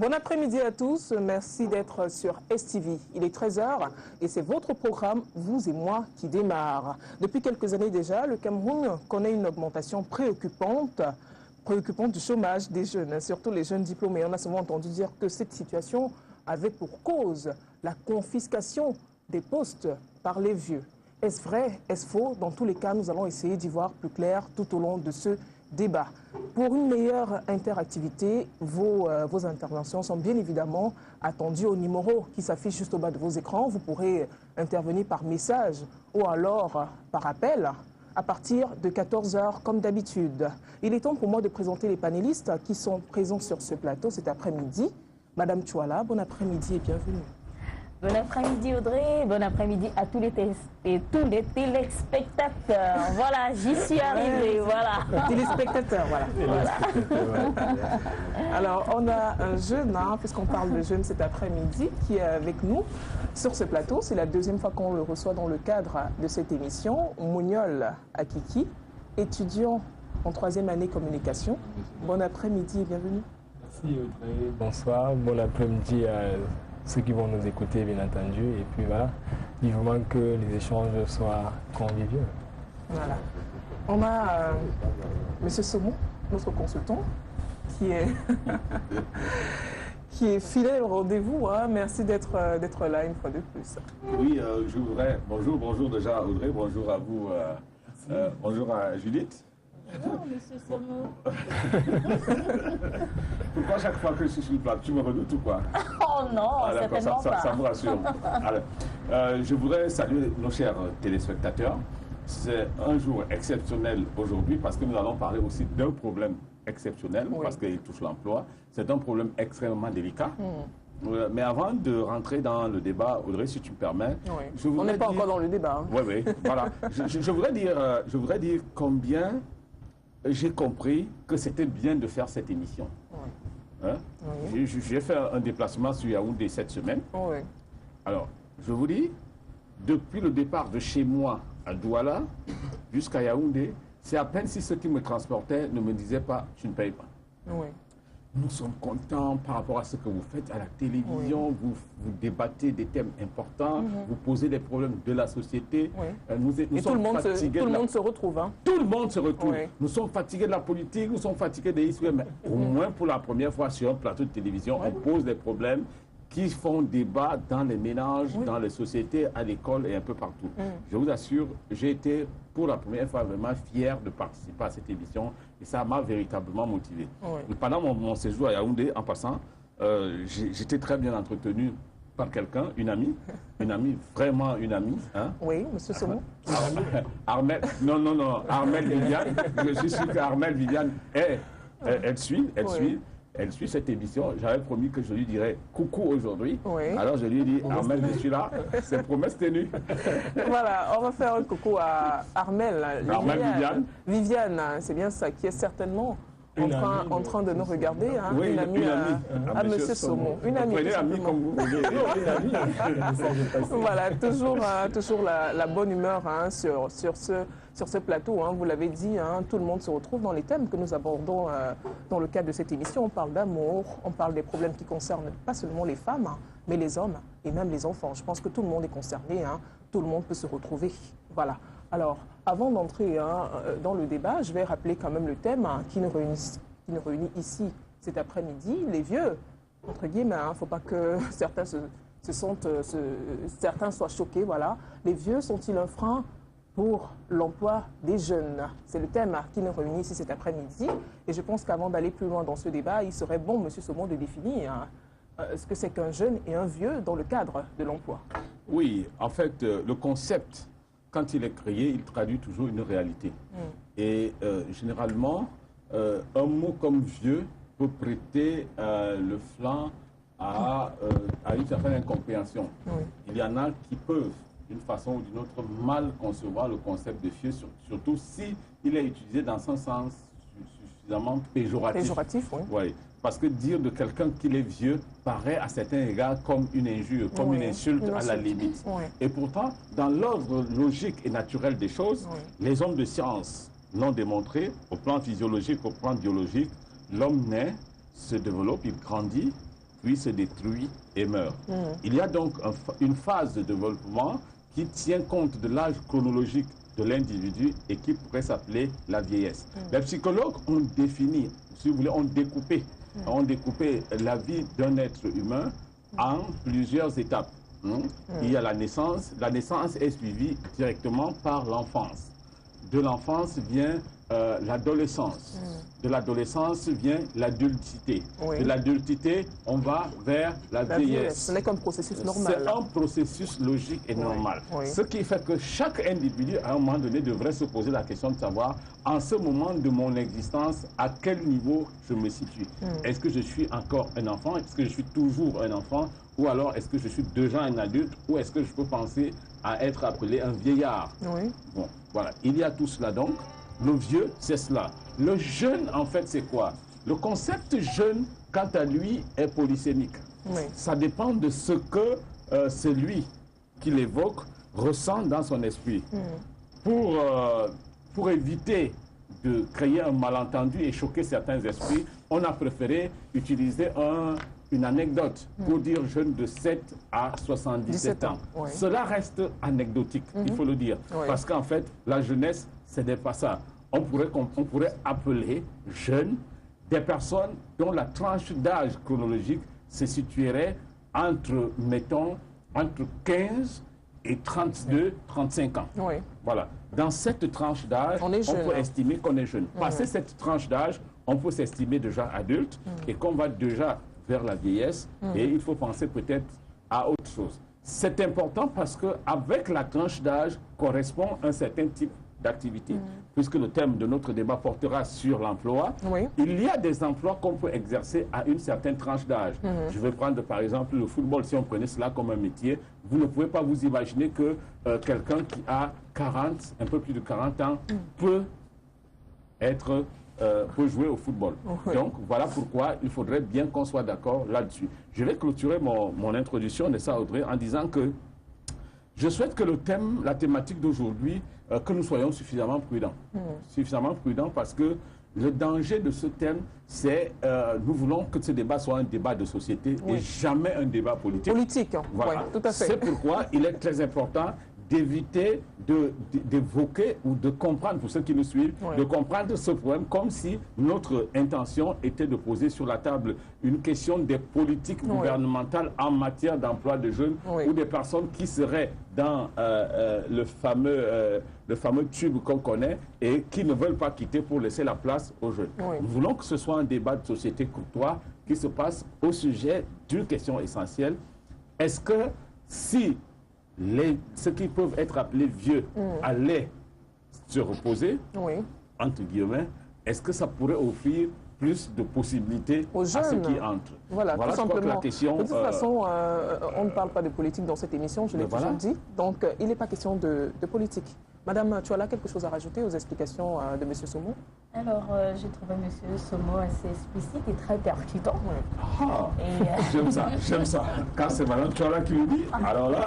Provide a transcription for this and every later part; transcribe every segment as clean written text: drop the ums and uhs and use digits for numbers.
Bon après-midi à tous, merci d'être sur STV. Il est 13 h et c'est votre programme Vous et moi qui démarre. Depuis quelques années déjà, le Cameroun connaît une augmentation préoccupante du chômage des jeunes, surtout les jeunes diplômés. On a souvent entendu dire que cette situation avait pour cause la confiscation des postes par les vieux. Est-ce vrai? Est-ce faux? Dans tous les cas, nous allons essayer d'y voir plus clair tout au long de ce débat. Pour une meilleure interactivité, vos interventions sont bien évidemment attendues au numéro qui s'affiche juste au bas de vos écrans. Vous pourrez intervenir par message ou alors par appel à partir de 14 h comme d'habitude. Il est temps pour moi de présenter les panélistes qui sont présents sur ce plateau cet après-midi. Madame Chouala, bon après-midi et bienvenue. Bon après-midi Audrey, bon après-midi à tous les téléspectateurs. Voilà, j'y suis arrivée, voilà. Téléspectateurs, voilà. Alors, on a un jeune, puisqu'on parle de jeune cet après-midi, qui est avec nous sur ce plateau. C'est la deuxième fois qu'on le reçoit dans le cadre de cette émission. Mouniol Akiki, étudiant en 3e année communication. Bon après-midi et bienvenue. Merci Audrey, bonsoir, bon après-midi à ceux qui vont nous écouter, bien entendu. Et puis voilà, vivement que les échanges soient conviviaux. Voilà. On a M. Somo, notre consultant, qui est, qui est fidèle au rendez-vous. Merci d'être là une fois de plus. Oui, je voudrais... Bonjour déjà Audrey, bonjour à vous. Bonjour à Judith. Bonjour, monsieur Somo. Pourquoi chaque fois que je suis sur le plateau, tu me redoutes ou quoi? Oh non, certainement pas. Ça me rassure. Alors, je voudrais saluer nos chers téléspectateurs. C'est un jour exceptionnel aujourd'hui parce que nous allons parler aussi d'un problème exceptionnel parce qu'il touche l'emploi. C'est un problème extrêmement délicat. Mais avant de rentrer dans le débat, Audrey, si tu me permets... Oui. On n'est pas encore dans le débat. Oui, voilà. Je voudrais dire combien j'ai compris que c'était bien de faire cette émission. J'ai fait un déplacement sur Yaoundé cette semaine. Alors, je vous dis, depuis le départ de chez moi à Douala jusqu'à Yaoundé, c'est à peine si ceux qui me transportaient ne me disaient pas « tu ne payes pas ». Nous sommes contents par rapport à ce que vous faites à la télévision, vous débattez des thèmes importants, vous posez des problèmes de la société. Nous sommes fatigués. Tout le monde se retrouve. Tout le monde se retrouve. Nous sommes fatigués de la politique, nous sommes fatigués des histoires, mais au moins pour la première fois sur un plateau de télévision, on pose des problèmes qui font débat dans les ménages, dans les sociétés, à l'école et un peu partout. Je vous assure, j'ai été pour la première fois vraiment fier de participer à cette émission et ça m'a véritablement motivé. Pendant mon séjour à Yaoundé, en passant, j'étais très bien entretenu par quelqu'un, une amie, vraiment une amie. Oui, monsieur Somo. Armel, non, Armel Viviane. Je suis sûr qu'Armel Viviane, elle suit cette émission. J'avais promis que je lui dirais coucou aujourd'hui. Alors je lui ai dit, Armel, je suis là. C'est promesse tenue. Voilà, on va faire un coucou à Armel. Viviane. Viviane, c'est bien ça, qui est certainement en train de nous regarder. Une amie à M. Somo. Une amie. Prenez amie comme vous voulez. Voilà, toujours la bonne humeur sur ce plateau. Vous l'avez dit, tout le monde se retrouve dans les thèmes que nous abordons dans le cadre de cette émission. On parle d'amour, on parle des problèmes qui concernent pas seulement les femmes, mais les hommes et même les enfants. Je pense que tout le monde est concerné, tout le monde peut se retrouver. Voilà. Alors, avant d'entrer dans le débat, je vais rappeler quand même le thème qui nous réunit ici cet après-midi. Les vieux, entre guillemets, il ne faut pas que certains certains soient choqués. Voilà. Les vieux sont-ils un frein pour l'emploi des jeunes? C'est le thème qui nous réunit ici cet après-midi. Et je pense qu'avant d'aller plus loin dans ce débat, il serait bon, M. Somo, de définir ce que c'est qu'un jeune et un vieux dans le cadre de l'emploi. Oui, en fait, le concept, quand il est créé, il traduit toujours une réalité. Et généralement, un mot comme vieux peut prêter le flanc à une certaine incompréhension. Il y en a qui peuvent, d'une façon ou d'une autre, mal concevoir le concept de vieux, surtout si il est utilisé dans un sens suffisamment péjoratif. Péjoratif, oui. Parce que dire de quelqu'un qu'il est vieux paraît à certains égards comme une injure, comme une insulte à la limite. Et pourtant, dans l'ordre logique et naturel des choses, les hommes de science l'ont démontré, au plan physiologique, au plan biologique, l'homme naît, se développe, il grandit, puis se détruit et meurt. Il y a donc une phase de développement qui tient compte de l'âge chronologique de l'individu et qui pourrait s'appeler la vieillesse. Les psychologues ont défini, si vous voulez, ont découpé la vie d'un être humain en plusieurs étapes. Il y a la naissance. La naissance est suivie directement par l'enfance. De l'enfance vient l'adolescence. De l'adolescence vient l'adultité. De l'adultité, on va vers la vieillesse. Ce n'est qu'un processus normal. C'est un processus logique et normal. Ce qui fait que chaque individu, à un moment donné, devrait se poser la question de savoir, en ce moment de mon existence, à quel niveau je me situe. Est-ce que je suis encore un enfant? Est-ce que je suis toujours un enfant? Ou alors, est-ce que je suis déjà un adulte? Ou est-ce que je peux penser à être appelé un vieillard? Bon, voilà. Il y a tout cela donc. Le vieux, c'est cela. Le jeune, en fait, c'est quoi? Le concept jeune, quant à lui, est polysémique. Ça dépend de ce que celui qui l'évoque ressent dans son esprit. Pour éviter de créer un malentendu et choquer certains esprits, on a préféré utiliser une anecdote pour dire jeune de 7 à 77 ans. Cela reste anecdotique, il faut le dire. Parce qu'en fait, la jeunesse, ce n'est pas ça. On pourrait appeler jeunes des personnes dont la tranche d'âge chronologique se situerait entre, mettons, entre 15 et 32, 35 ans. Voilà. Dans cette tranche d'âge, on peut estimer qu'on est jeune. Passé cette tranche d'âge, on peut s'estimer déjà adulte et qu'on va déjà vers la vieillesse et il faut penser peut-être à autre chose. C'est important parce qu'avec la tranche d'âge correspond un certain type d'activité. Puisque le thème de notre débat portera sur l'emploi, il y a des emplois qu'on peut exercer à une certaine tranche d'âge. Je vais prendre par exemple le football. Si on prenait cela comme un métier, vous ne pouvez pas vous imaginer que quelqu'un qui a 40, un peu plus de 40 ans, peut jouer au football. Donc, voilà pourquoi il faudrait bien qu'on soit d'accord là-dessus. Je vais clôturer mon introduction de ça, Audrey, en disant que je souhaite que la thématique d'aujourd'hui, que nous soyons suffisamment prudents. Suffisamment prudents parce que le danger de ce thème, c'est nous voulons que ce débat soit un débat de société et jamais un débat politique. Voilà. Tout à fait. C'est pourquoi il est très important d'éviter d'évoquer ou de comprendre, pour ceux qui nous suivent, de comprendre ce problème comme si notre intention était de poser sur la table une question des politiques gouvernementales en matière d'emploi de jeunes ou des personnes qui seraient dans le fameux tube qu'on connaît et qui ne veulent pas quitter pour laisser la place aux jeunes. Nous voulons que ce soit un débat de société courtois qui se passe au sujet d'une question essentielle. Est-ce que si ceux qui peuvent être appelés vieux allaient se reposer, entre guillemets, est-ce que ça pourrait offrir plus de possibilités à ceux qui entrent? Voilà, tout simplement. La question, de toute façon, on ne parle pas de politique dans cette émission, je l'ai toujours dit. Donc, il n'est pas question de politique. Madame, tu as là quelque chose à rajouter aux explications de M. Somo? Alors, j'ai trouvé M. Somo assez explicite et très percutant. J'aime ça. Quand c'est Madame Tuala qui le dit, alors là...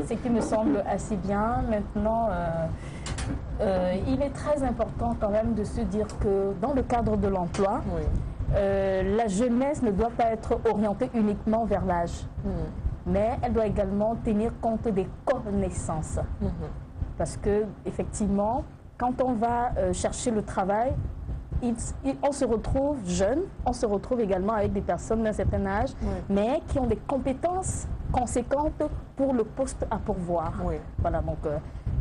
Ce qui me semble assez bien. Maintenant, il est très important quand même de se dire que dans le cadre de l'emploi, la jeunesse ne doit pas être orientée uniquement vers l'âge, mais elle doit également tenir compte des connaissances. Parce que effectivement, quand on va chercher le travail, on se retrouve jeune, on se retrouve également avec des personnes d'un certain âge, mais qui ont des compétences conséquentes pour le poste à pourvoir. Voilà, donc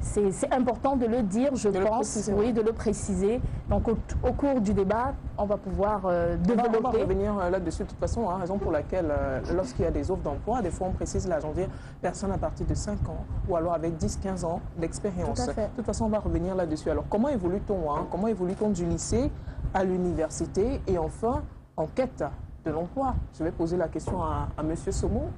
c'est important de le dire, je pense, de le préciser. Donc au cours du débat, on va pouvoir développer. On va revenir là-dessus de toute façon, raison pour laquelle lorsqu'il y a des offres d'emploi, des fois on précise l'âge, on dit personne à partir de 5 ans ou alors avec 10-15 ans d'expérience. De toute façon, on va revenir là-dessus. Alors comment évolue-t-on Comment évolue-t-on du lycée à l'université et enfin en quête de l'emploi? Je vais poser la question à M. Somo.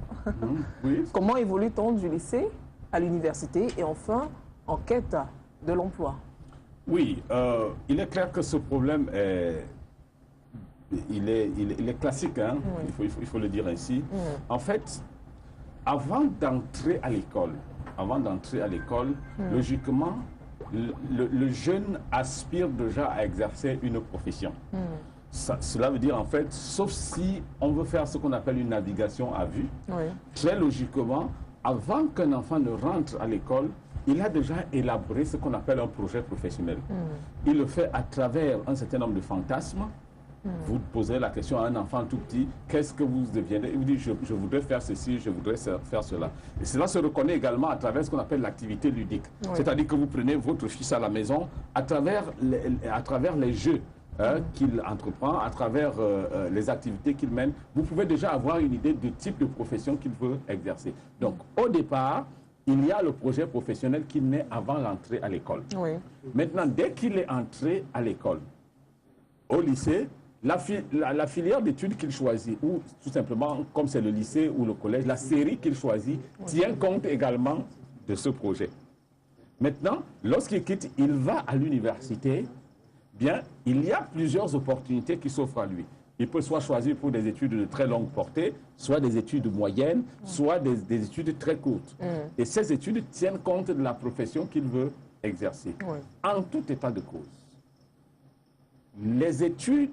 Comment évolue-t-on du lycée à l'université et enfin en quête de l'emploi? Oui, il est clair que ce problème il est classique, hein? Il faut le dire ainsi. En fait, avant d'entrer à l'école, logiquement, le jeune aspire déjà à exercer une profession. Cela veut dire en fait, sauf si on veut faire ce qu'on appelle une navigation à vue, très logiquement, avant qu'un enfant ne rentre à l'école, il a déjà élaboré ce qu'on appelle un projet professionnel. Il le fait à travers un certain nombre de fantasmes. Vous posez la question à un enfant tout petit, qu'est-ce que vous deviendrez? Il vous dit, je voudrais faire ceci, je voudrais faire cela. Et cela se reconnaît également à travers ce qu'on appelle l'activité ludique. C'est-à-dire que vous prenez votre fils à la maison à travers les jeux qu'il entreprend, à travers les activités qu'il mène. Vous pouvez déjà avoir une idée du type de profession qu'il veut exercer. Donc, au départ, il y a le projet professionnel qui naît avant l'entrée à l'école. Maintenant, dès qu'il est entré à l'école, au lycée, la filière d'études qu'il choisit, ou tout simplement, comme c'est le lycée ou le collège, la série qu'il choisit tient compte également de ce projet. Maintenant, lorsqu'il quitte, il va à l'université, bien, il y a plusieurs opportunités qui s'offrent à lui. Il peut soit choisir pour des études de très longue portée, soit des études moyennes, soit des études très courtes. Et ces études tiennent compte de la profession qu'il veut exercer. En tout état de cause, les études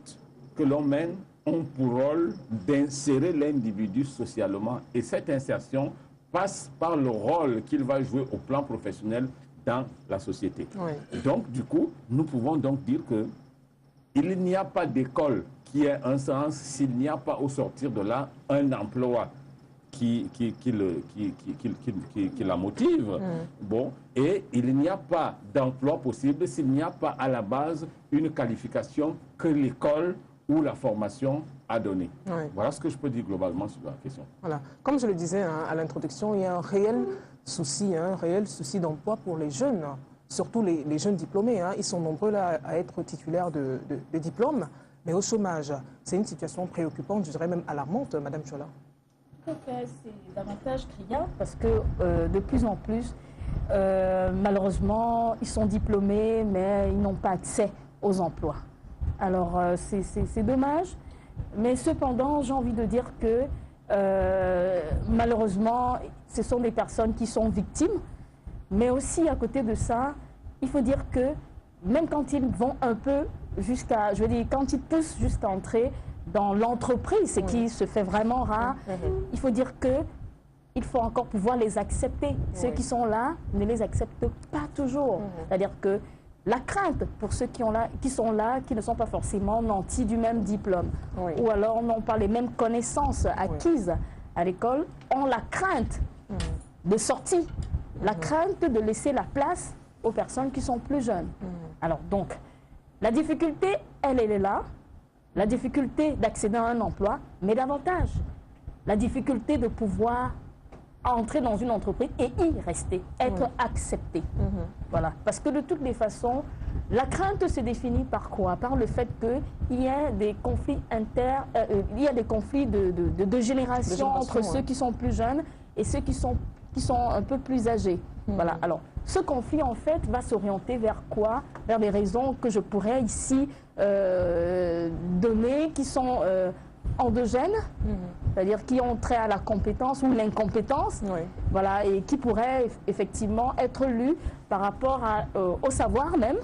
que l'on mène ont pour rôle d'insérer l'individu socialement, et cette insertion passe par le rôle qu'il va jouer au plan professionnel dans la société. Donc, du coup, nous pouvons donc dire qu'il n'y a pas d'école qui ait un sens s'il n'y a pas au sortir de là un emploi qui la motive. Bon, et il n'y a pas d'emploi possible s'il n'y a pas à la base une qualification que l'école ou la formation a donnée. Voilà ce que je peux dire globalement sur la question. Voilà. Comme je le disais à l'introduction, il y a un réel souci d'emploi pour les jeunes, surtout les jeunes diplômés. Ils sont nombreux là à être titulaires de diplômes, mais au chômage. C'est une situation préoccupante, je dirais même alarmante, Madame Chola. Tout à fait, c'est davantage criant parce que de plus en plus, malheureusement, ils sont diplômés, mais ils n'ont pas accès aux emplois. Alors, c'est dommage, mais cependant, j'ai envie de dire que malheureusement, ce sont des personnes qui sont victimes, mais aussi à côté de ça, il faut dire que même quand ils vont un peu jusqu'à, je veux dire, quand ils poussent jusqu'à entrer dans l'entreprise, ce qui se fait vraiment rare, il faut dire qu'il faut encore pouvoir les accepter. Ceux qui sont là ne les acceptent pas toujours. C'est-à-dire que la crainte pour ceux qui sont là, qui ne sont pas forcément nantis du même diplôme, ou alors n'ont pas les mêmes connaissances acquises à l'école, ont la crainte de sortie, la crainte de laisser la place aux personnes qui sont plus jeunes. Alors donc, la difficulté, elle est là, la difficulté d'accéder à un emploi, mais davantage, la difficulté de pouvoir entrer dans une entreprise et y rester, être accepté. Voilà. Parce que de toutes les façons, la crainte se définit par quoi? Par le fait qu'il y a des conflits il y a des conflits de génération entre ceux qui sont plus jeunes et ceux qui sont un peu plus âgés. Voilà. Alors, ce conflit, en fait, va s'orienter vers quoi? Vers les raisons que je pourrais ici donner, qui sont endogènes, c'est-à-dire qui ont trait à la compétence ou l'incompétence, voilà, et qui pourraient effectivement être lues par rapport au savoir même,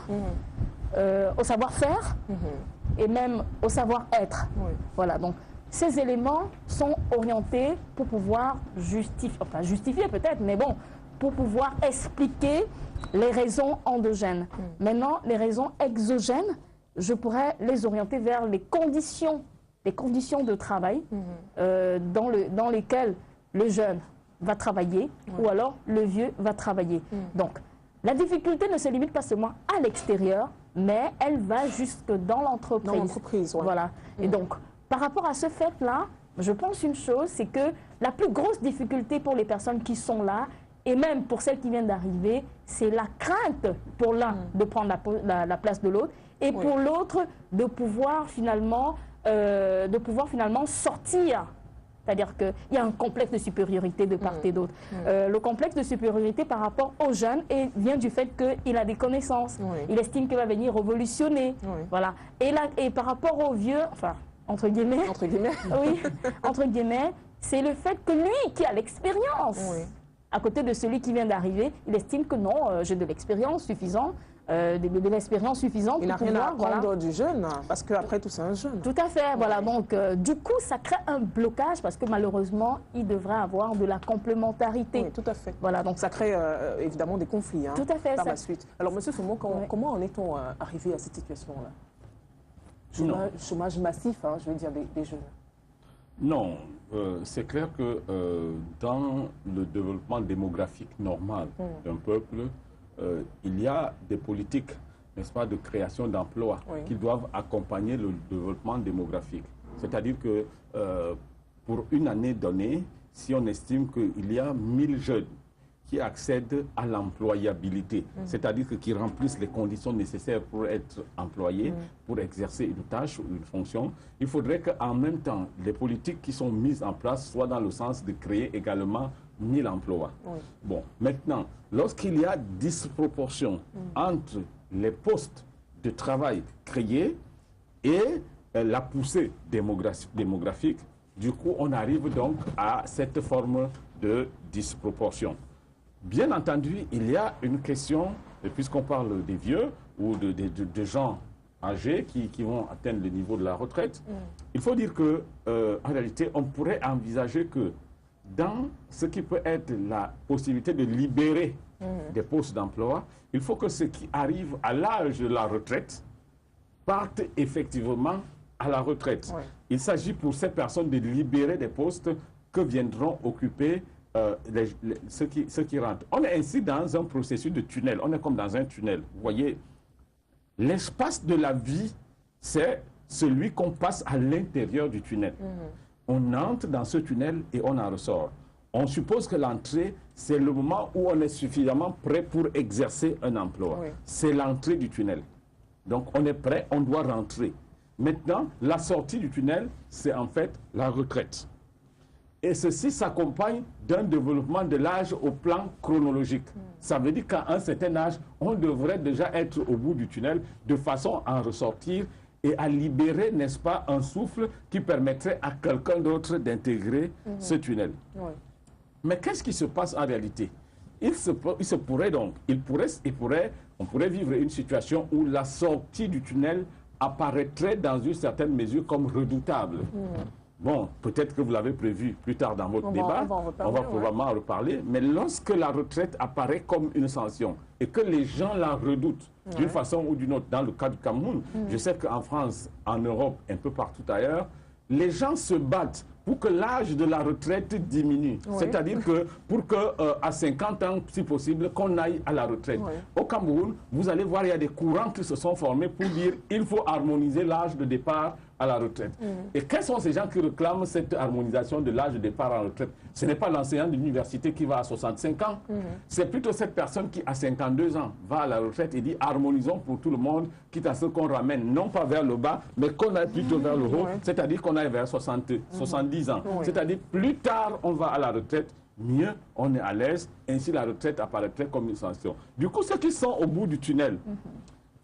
au savoir-faire et même au savoir-être. Voilà, donc ces éléments sont orientés pour pouvoir justifier peut-être, mais bon, pour pouvoir expliquer les raisons endogènes. Maintenant, les raisons exogènes, je pourrais les orienter vers les conditions de travail dans lesquelles le jeune va travailler ou alors le vieux va travailler. Donc, la difficulté ne se limite pas seulement à l'extérieur, mais elle va jusque dans l'entreprise. Dans l'entreprise, voilà. Et donc, par rapport à ce fait-là, je pense une chose, c'est que la plus grosse difficulté pour les personnes qui sont là, et même pour celles qui viennent d'arriver, c'est la crainte pour l'un de prendre la place de l'autre, et pour l'autre de pouvoir finalement sortir. C'est-à-dire qu'il y a un complexe de supériorité de part et d'autre. Le complexe de supériorité par rapport aux jeunes vient du fait qu'il a des connaissances. Il estime qu'il va venir révolutionner. Voilà. Et par rapport aux vieux, enfin, entre guillemets, oui, entre guillemets, c'est le fait que lui qui a l'expérience, à côté de celui qui vient d'arriver, il estime que non, j'ai de l'expérience suffisante, de l'expérience suffisante. Il n'a rien à apprendre du jeune, parce qu'après tout, c'est un jeune. Tout à fait, voilà. Donc, du coup, ça crée un blocage parce que malheureusement, il devrait avoir de la complémentarité. Oui, tout à fait. Voilà, donc ça crée évidemment des conflits tout à fait, par la suite. Alors, Monsieur Soumou, comment en est-on arrivé à cette situation-là? Chômage massif, je veux dire, des jeunes. Non, c'est clair que dans le développement démographique normal d'un peuple, il y a des politiques, n'est-ce pas, de création d'emplois qui doivent accompagner le développement démographique. C'est-à-dire que pour une année donnée, si on estime qu'il y a 1000 jeunes qui accèdent à l'employabilité, c'est-à-dire qui remplissent les conditions nécessaires pour être employés, pour exercer une tâche ou une fonction, il faudrait qu'en même temps, les politiques qui sont mises en place soient dans le sens de créer également 1000 emplois. Bon, maintenant, lorsqu'il y a disproportion entre les postes de travail créés et la poussée démographique, du coup, on arrive donc à cette forme de disproportion. Bien entendu, il y a une question, puisqu'on parle des vieux ou de gens âgés qui vont atteindre le niveau de la retraite, il faut dire que, en réalité, on pourrait envisager que dans ce qui peut être la possibilité de libérer des postes d'emploi, il faut que ceux qui arrivent à l'âge de la retraite partent effectivement à la retraite. Il s'agit pour ces personnes de libérer des postes que viendront occuper ceux qui rentrent. On est ainsi dans un processus de tunnel. On est comme dans un tunnel. Vous voyez, l'espace de la vie, c'est celui qu'on passe à l'intérieur du tunnel. On entre dans ce tunnel et on en ressort. On suppose que l'entrée, c'est le moment où on est suffisamment prêt pour exercer un emploi. C'est l'entrée du tunnel. Donc on est prêt, on doit rentrer. Maintenant, la sortie du tunnel, c'est en fait la retraite. Et ceci s'accompagne d'un développement de l'âge au plan chronologique. Ça veut dire qu'à un certain âge, on devrait déjà être au bout du tunnel de façon à en ressortir et à libérer, n'est-ce pas, un souffle qui permettrait à quelqu'un d'autre d'intégrer ce tunnel. Mais qu'est-ce qui se passe en réalité? On pourrait vivre une situation où la sortie du tunnel apparaîtrait dans une certaine mesure comme redoutable. Bon, peut-être que vous l'avez prévu plus tard dans votre débat, on va probablement en reparler, mais lorsque la retraite apparaît comme une sanction et que les gens la redoutent d'une façon ou d'une autre, dans le cas du Cameroun, je sais qu'en France, en Europe, un peu partout ailleurs, les gens se battent pour que l'âge de la retraite diminue. C'est-à-dire que pour qu'à 50 ans, si possible, qu'on aille à la retraite. Au Cameroun, vous allez voir, il y a des courants qui se sont formés pour dire qu'il faut harmoniser l'âge de départ à la retraite. Et quels sont ces gens qui réclament cette harmonisation de l'âge de départ à la retraite? Ce n'est pas l'enseignant de l'université qui va à 65 ans. C'est plutôt cette personne qui, à 52 ans, va à la retraite et dit harmonisons pour tout le monde, quitte à ce qu'on ramène, non pas vers le bas, mais qu'on aille plutôt vers le haut, c'est-à-dire qu'on aille vers 70 ans. C'est-à-dire plus tard on va à la retraite, mieux on est à l'aise, ainsi la retraite apparaîtrait comme une sanction. Du coup, ceux qui sont au bout du tunnel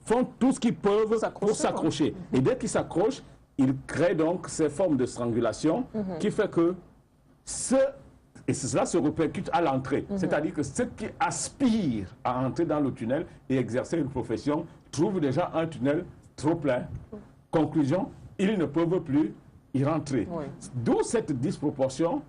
font tout ce qu'ils peuvent pour s'accrocher. Et dès qu'ils s'accrochent, ils créent donc ces formes de strangulation qui fait que cela se répercute à l'entrée. C'est-à-dire que ceux qui aspirent à entrer dans le tunnel et exercer une profession trouvent déjà un tunnel trop plein. Conclusion, ils ne peuvent plus y rentrer. D'où cette disproportion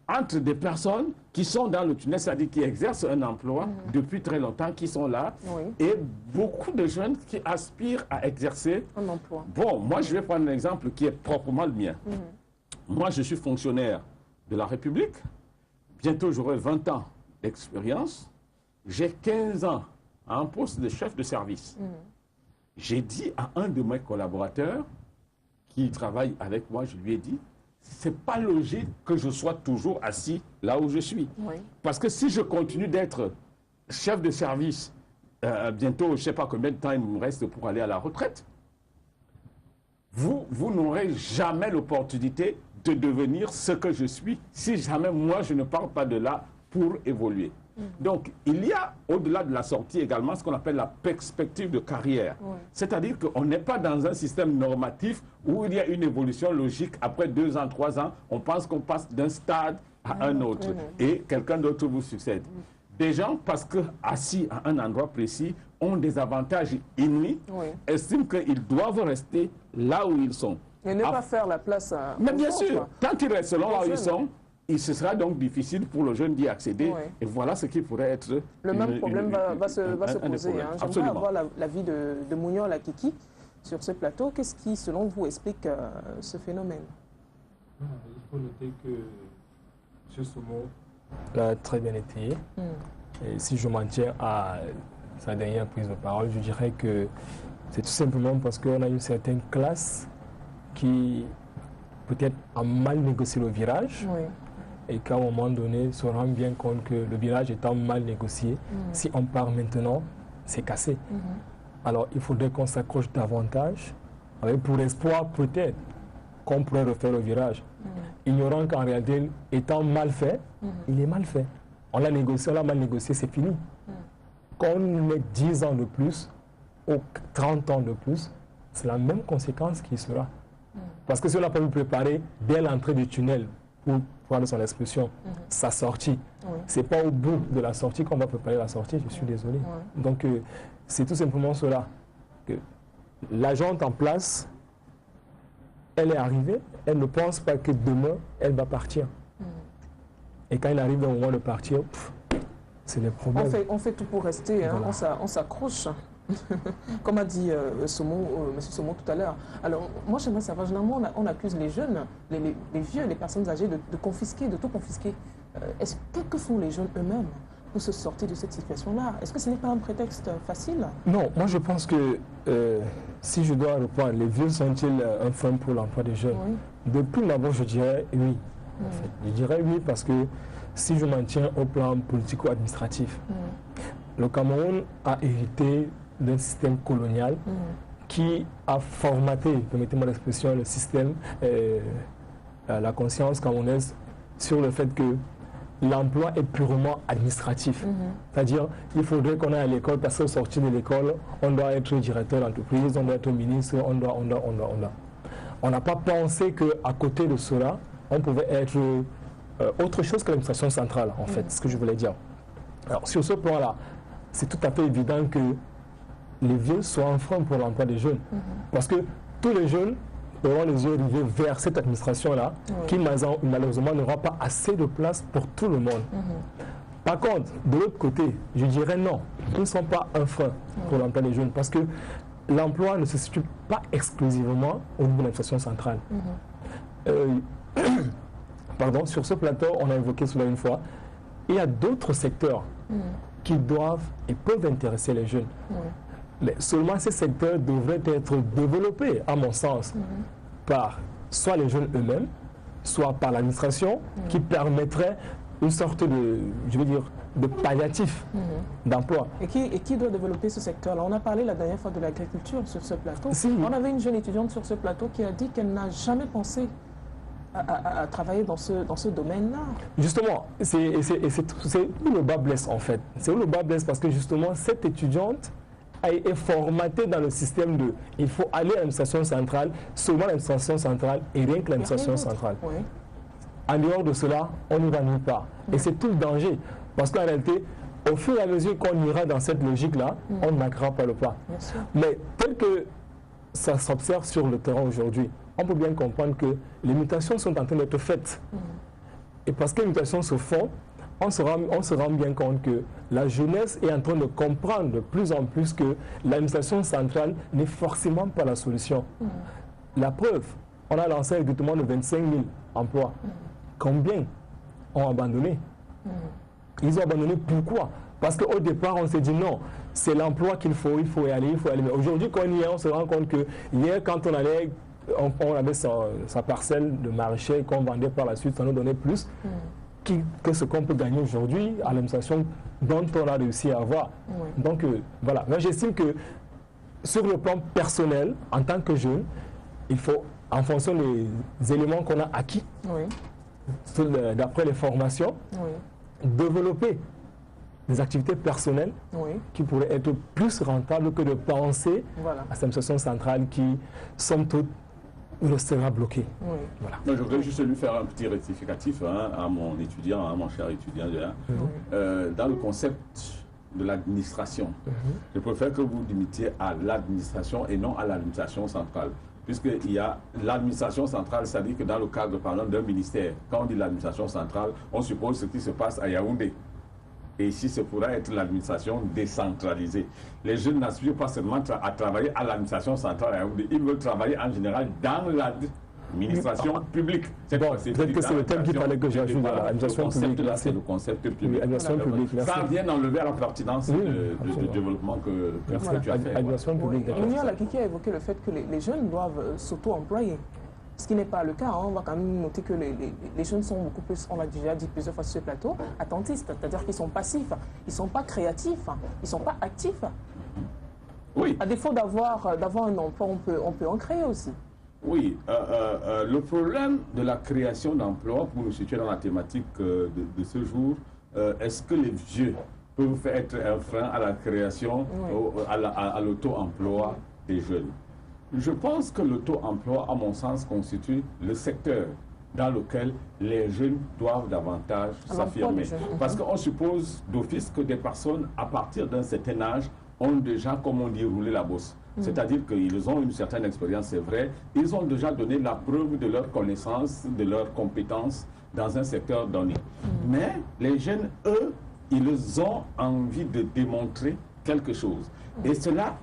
entre des personnes qui sont dans le tunnel, c'est-à-dire qui exercent un emploi depuis très longtemps, qui sont là, et beaucoup de jeunes qui aspirent à exercer un emploi. Bon, moi je vais prendre un exemple qui est proprement le mien. Moi je suis fonctionnaire de la République, bientôt j'aurai 20 ans d'expérience, j'ai 15 ans à un poste de chef de service. J'ai dit à un de mes collaborateurs qui travaille avec moi, je lui ai dit, c'est pas logique que je sois toujours assis là où je suis. Parce que si je continue d'être chef de service, bientôt, je ne sais pas combien de temps il me reste pour aller à la retraite, vous n'aurez jamais l'opportunité de devenir ce que je suis si jamais moi je ne pars pas de là pour évoluer. Donc, il y a, au-delà de la sortie également, ce qu'on appelle la perspective de carrière. C'est-à-dire qu'on n'est pas dans un système normatif où il y a une évolution logique. Après 2 ans, 3 ans, on pense qu'on passe d'un stade à un autre et quelqu'un d'autre vous succède. Des gens, parce que assis à un endroit précis, ont des avantages inouïs, estiment qu'ils doivent rester là où ils sont. Et ne pas faire la place à... Mais bien sûr, tant qu'ils resteront là où ils sont, ce sera donc difficile pour le jeune d'y accéder. Et voilà ce qui pourrait être... Le même problème va se poser. J'aimerais avoir l'avis de Mounion Lakiki sur ce plateau. Qu'est-ce qui, selon vous, explique ce phénomène? Il faut noter que M. Somo l'a très bien étayé. Et si je m'en tiens à sa dernière prise de parole, je dirais que c'est tout simplement parce qu'on a une certaine classe qui peut-être a mal négocié le virage et qu'à un moment donné se rend bien compte que le virage étant mal négocié, si on part maintenant, c'est cassé. Alors il faudrait qu'on s'accroche davantage avec pour espoir peut-être qu'on pourrait refaire le virage, ignorant qu'en réalité, étant mal fait, il est mal fait. On l'a négocié, on l'a mal négocié, c'est fini. Qu'on met 10 ans de plus ou 30 ans de plus, c'est la même conséquence qui sera. Parce que si on n'a pas pu préparer dès l'entrée du tunnel, pour prendre son expression, sa sortie, ce n'est pas au bout de la sortie qu'on va préparer la sortie, je suis désolé. Donc c'est tout simplement cela. Que l'agente en place, elle est arrivée, elle ne pense pas que demain, elle va partir. Et quand il arrive le moment de partir, c'est le problème. On fait tout pour rester, hein, voilà. On s'accroche. Comme a dit M. Somo tout à l'heure. Alors, moi, j'aimerais savoir, généralement, on accuse les jeunes, les vieux, les personnes âgées de confisquer, de tout confisquer. Que font les jeunes eux-mêmes pour se sortir de cette situation-là? Est-ce que ce n'est pas un prétexte facile? Non, moi je pense que si je dois reprendre, les vieux sont-ils un frein pour l'emploi des jeunes? Depuis d'abord, je dirais oui. En fait. Je dirais oui parce que si je m'en tiens au plan politico-administratif, le Cameroun a hérité d'un système colonial qui a formaté, permettez-moi l'expression, le système, la conscience camerounaise sur le fait que l'emploi est purement administratif. C'est-à-dire, il faudrait qu'on aille à l'école, parce qu'au sortir de l'école, on doit être directeur d'entreprise, on doit être ministre, on doit. On n'a pas pensé qu'à côté de cela, on pouvait être autre chose que l'administration centrale, en fait, ce que je voulais dire. Alors, sur ce plan-là, c'est tout à fait évident que les vieux soient un frein pour l'emploi des jeunes. Parce que tous les jeunes auront les yeux rivés vers cette administration-là, qui malheureusement n'aura pas assez de place pour tout le monde. Par contre, de l'autre côté, je dirais non, ils ne sont pas un frein pour l'emploi des jeunes, parce que l'emploi ne se situe pas exclusivement au niveau de l'administration centrale. Pardon, sur ce plateau, on a évoqué cela une fois, il y a d'autres secteurs qui doivent et peuvent intéresser les jeunes. Mais seulement ces secteurs devraient être développés, à mon sens, par soit les jeunes eux-mêmes, soit par l'administration, qui permettrait une sorte de, je veux dire, de palliatif d'emploi. Et qui doit développer ce secteur-là? On a parlé la dernière fois de l'agriculture sur ce plateau. On avait une jeune étudiante sur ce plateau qui a dit qu'elle n'a jamais pensé à travailler dans ce domaine-là. Justement, c'est où le bas blesse en fait. C'est où le bas blesse parce que justement, cette étudiante est formatée dans le système de il faut aller à l'administration centrale, seulement l'administration centrale et rien que l'administration centrale. En dehors de cela, on n'y va nulle part. Et c'est tout le danger. Parce qu'en réalité, au fur et à mesure qu'on ira dans cette logique-là, on ne marquera pas le pas. Mais tel que ça s'observe sur le terrain aujourd'hui, on peut bien comprendre que les mutations sont en train d'être faites. Et parce que les mutations se font, on se rend bien compte que la jeunesse est en train de comprendre de plus en plus que l'administration centrale n'est forcément pas la solution. La preuve, on a lancé un recrutement de 25 000 emplois. Combien ont abandonné? Ils ont abandonné pourquoi? Parce qu'au départ, on s'est dit non, c'est l'emploi qu'il faut, il faut y aller, il faut y aller. Mais aujourd'hui, quand on y est, on se rend compte que hier, quand on allait, on avait sa parcelle de maraîcher qu'on vendait par la suite, ça nous donnait plus que ce qu'on peut gagner aujourd'hui à l'administration dont on a réussi à avoir. Donc voilà, moi j'estime que sur le plan personnel, en tant que jeune, il faut, en fonction des éléments qu'on a acquis, d'après les formations, développer des activités personnelles qui pourraient être plus rentables que de penser à cette administration centrale qui, somme toute, restera bloquée. Voilà. Je voudrais juste lui faire un petit rectificatif à mon étudiant, à mon cher étudiant. dans le concept de l'administration, je préfère que vous limitiez à l'administration et non à l'administration centrale. Puisqu'il y a l'administration centrale, c'est-à-dire que dans le cadre, par exemple, d'un ministère, quand on dit l'administration centrale, on suppose ce qui se passe à Yaoundé. Et ici, ça pourrait être l'administration décentralisée. Les jeunes n'aspirent pas seulement à travailler à l'administration centrale à Yaoundé, ils veulent travailler en général dans l'administration publique. Bon, peut-être que c'est le thème qu'il fallait que j'ajoute dans l'administration publique. Là, c'est le concept public. L'administration publique, ça vient d'enlever à la pertinence du développement que tu as fait. L'administration publique. Mouniala Kiki a évoqué le fait que les jeunes doivent s'auto-employer. Ce qui n'est pas le cas. On va quand même noter que les jeunes sont beaucoup plus, on l'a déjà dit plusieurs fois sur ce plateau, attentistes. C'est-à-dire qu'ils sont passifs, ils ne sont pas créatifs, ils ne sont pas actifs. Oui. À défaut d'avoir un emploi, on peut en créer aussi. Oui, le problème de la création d'emplois, pour nous situer dans la thématique de ce jour, est-ce que les vieux peuvent être un frein à la création, à l'auto-emploi des jeunes? Je pense que l'auto-emploi, à mon sens, constitue le secteur dans lequel les jeunes doivent davantage s'affirmer. Parce qu'on suppose d'office que des personnes, à partir d'un certain âge, ont déjà, comme on dit, roulé la bosse. C'est-à-dire qu'ils ont une certaine expérience, c'est vrai. Ils ont déjà donné la preuve de leur connaissance, de leurs compétences dans un secteur donné. Mais les jeunes, eux, ils ont envie de démontrer quelque chose. Et cela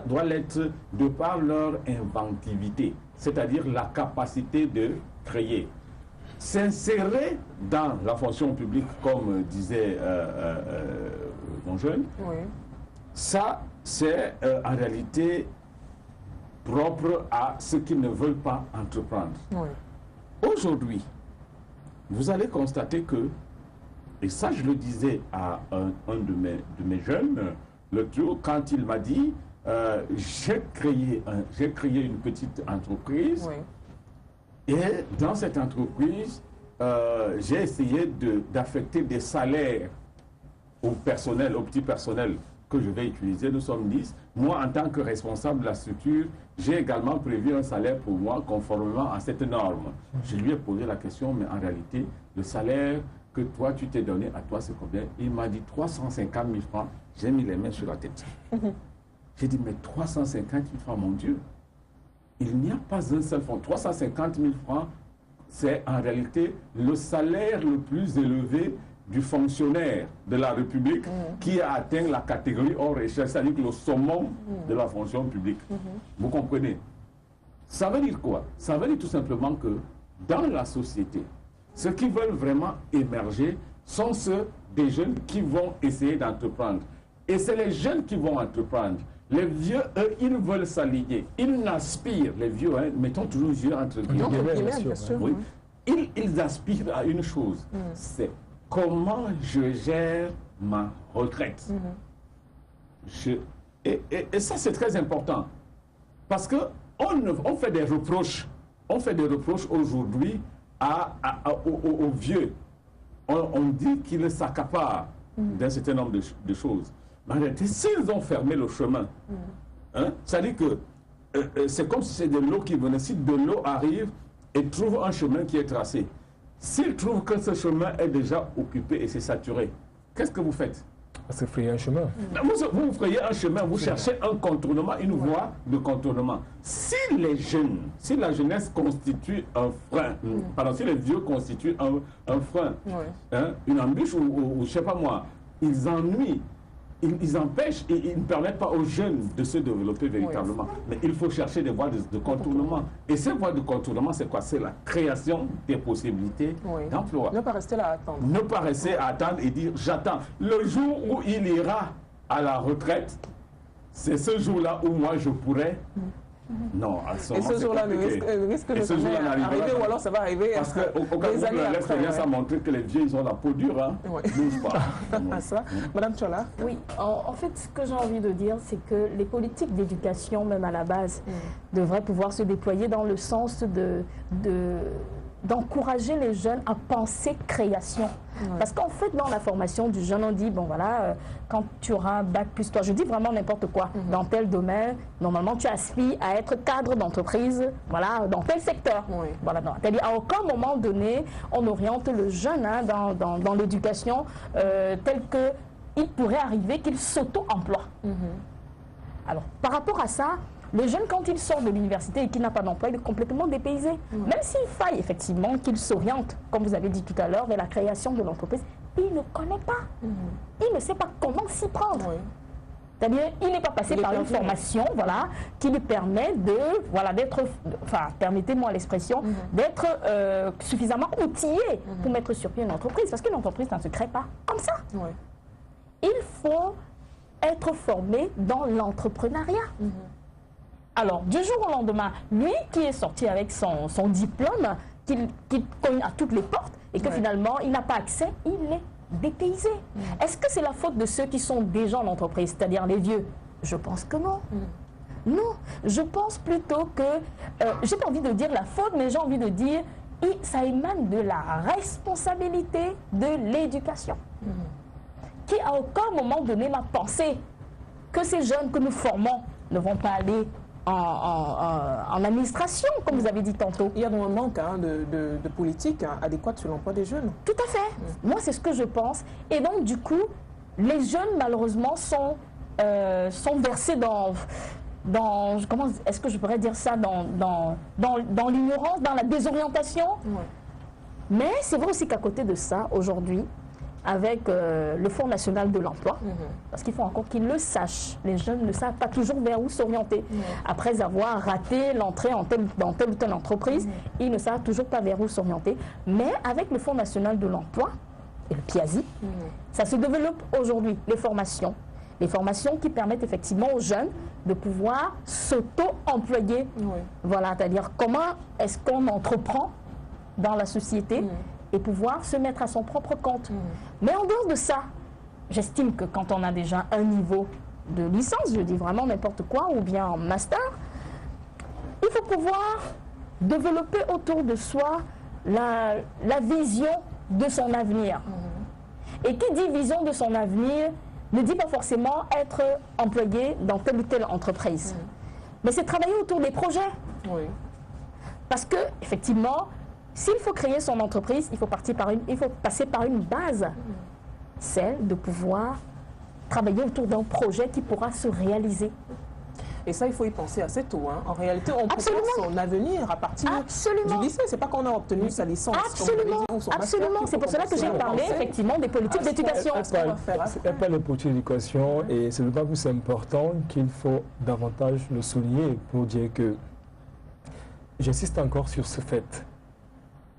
doit l'être de par leur inventivité, c'est-à-dire la capacité de créer. S'insérer dans la fonction publique, comme disait mon jeune, ça, c'est en réalité propre à ceux qui ne veulent pas entreprendre. Aujourd'hui, vous allez constater que, et ça je le disais à un de mes jeunes, le jour quand il m'a dit, j'ai créé une petite entreprise, et dans cette entreprise, j'ai essayé d'affecter des salaires au petit personnel que je vais utiliser. Nous sommes 10. Moi, en tant que responsable de la structure, j'ai également prévu un salaire pour moi conformément à cette norme. Je lui ai posé la question, mais en réalité, le salaire que toi, tu t'es donné à toi, c'est combien? Il m'a dit 350 000 francs. J'ai mis les mains sur la tête. J'ai dit, mais 350 000 francs, mon Dieu, il n'y a pas un seul fonds. 350 000 francs, c'est en réalité le salaire le plus élevé du fonctionnaire de la République qui a atteint la catégorie hors échelle, c'est-à-dire le summum de la fonction publique. Vous comprenez? Ça veut dire quoi? Ça veut dire tout simplement que dans la société, ceux qui veulent vraiment émerger sont ceux des jeunes qui vont essayer d'entreprendre. Et c'est les jeunes qui vont entreprendre. Les vieux, eux, ils veulent s'aligner. Ils n'aspirent, les vieux, hein, mettons toujours les yeux entre guillemets. Ils aspirent à une chose, c'est comment je gère ma retraite. Et ça, c'est très important. Parce qu'on fait des reproches. On fait des reproches aujourd'hui aux vieux. On dit qu'ils s'accaparent d'un certain nombre de choses. Mais en réalité, s'ils ont fermé le chemin, c'est-à-dire que c'est comme si c'était de l'eau qui venait. Si de l'eau arrive et trouve un chemin qui est tracé, s'ils trouvent que ce chemin est déjà occupé et c'est saturé, qu'est-ce que vous faites? C'est frayer un chemin. Vous frayez un chemin, vous cherchez un contournement, une voie de contournement. Si les jeunes, si la jeunesse constitue un frein, pardon, si les vieux constituent un frein, une embûche ou je ne sais pas moi, ils ennuient, ils empêchent et ils ne permettent pas aux jeunes de se développer véritablement. Mais il faut chercher des voies de contournement. Et ces voies de contournement, c'est quoi? C'est la création des possibilités d'emploi. Ne pas rester là à attendre. Ne pas rester à attendre et dire j'attends. Le jour où il ira à la retraite, c'est ce jour-là où moi je pourrais... Non, à ce moment, et ce jour-là, le risque de arriver, ou alors ça va arriver parce qu'au cas où l'expérience a montré que les vieux, ils ont la peau dure, hein. Bouge pas. Ça. Madame Tchola? Oui, en fait, ce que j'ai envie de dire, c'est que les politiques d'éducation, même à la base, devraient pouvoir se déployer dans le sens d'encourager les jeunes à penser création. Parce qu'en fait, dans la formation du jeune, on dit, bon voilà, quand tu auras un bac plus toi, je dis vraiment n'importe quoi, dans tel domaine, normalement tu aspires à être cadre d'entreprise, voilà, dans tel secteur. Voilà, c'est-à-dire à aucun moment donné, on oriente le jeune hein, dans l'éducation tel qu'il pourrait arriver qu'il s'auto-emploie. Alors, par rapport à ça, le jeune, quand il sort de l'université et qu'il n'a pas d'emploi, il est complètement dépaysé. Même s'il faille effectivement qu'il s'oriente, comme vous avez dit tout à l'heure, vers la création de l'entreprise, il ne connaît pas. Il ne sait pas comment s'y prendre. C'est-à-dire, il n'est pas passé par une formation voilà, qui lui permet de, voilà, d'être, enfin, permettez-moi l'expression, d'être suffisamment outillé pour mettre sur pied une entreprise. Parce qu'une entreprise, ça ne se crée pas comme ça. Il faut être formé dans l'entrepreneuriat. Alors, du jour au lendemain, lui qui est sorti avec son diplôme, qui cogne à toutes les portes et que finalement, il n'a pas accès, il est dépaysé. Est-ce que c'est la faute de ceux qui sont déjà en entreprise, c'est-à-dire les vieux? Je pense que non. Non, je pense plutôt que, j'ai pas envie de dire la faute, mais j'ai envie de dire, ça émane de la responsabilité de l'éducation. Qui à aucun moment donné n'a pensé que ces jeunes que nous formons ne vont pas aller en administration, comme vous avez dit tantôt. Il y a un manque hein, de politique hein, adéquate sur l'emploi des jeunes. Tout à fait. Moi, c'est ce que je pense. Et donc, du coup, les jeunes, malheureusement, sont versés dans comment est-ce que je pourrais dire ça, dans l'ignorance, dans la désorientation. Mais c'est vrai aussi qu'à côté de ça, aujourd'hui, avec le Fonds national de l'emploi, parce qu'il faut encore qu'ils le sachent. Les jeunes ne savent pas toujours vers où s'orienter. Après avoir raté l'entrée dans telle ou telle entreprise, ils ne savent toujours pas vers où s'orienter. Mais avec le Fonds national de l'emploi et le PIASI, ça se développe aujourd'hui, les formations. Les formations qui permettent effectivement aux jeunes de pouvoir s'auto-employer. Voilà, c'est-à-dire comment est-ce qu'on entreprend dans la société et pouvoir se mettre à son propre compte. Mais en dehors de ça, j'estime que quand on a déjà un niveau de licence, je dis vraiment n'importe quoi, ou bien en master, il faut pouvoir développer autour de soi la vision de son avenir. Et qui dit vision de son avenir ne dit pas forcément être employé dans telle ou telle entreprise. Mais c'est travailler autour des projets. Parce que, effectivement, s'il faut créer son entreprise, il faut passer par une base, celle de pouvoir travailler autour d'un projet qui pourra se réaliser. Et ça, il faut y penser assez tôt. Hein. En réalité, on prépare son avenir à partir du lycée. C'est pas qu'on a obtenu sa licence. Absolument. C'est pour cela que j'ai parlé effectivement des politiques d'éducation. C'est pas les politiques d'éducation et c'est d'autant plus important qu'il faut davantage le souligner pour dire que j'insiste encore sur ce fait.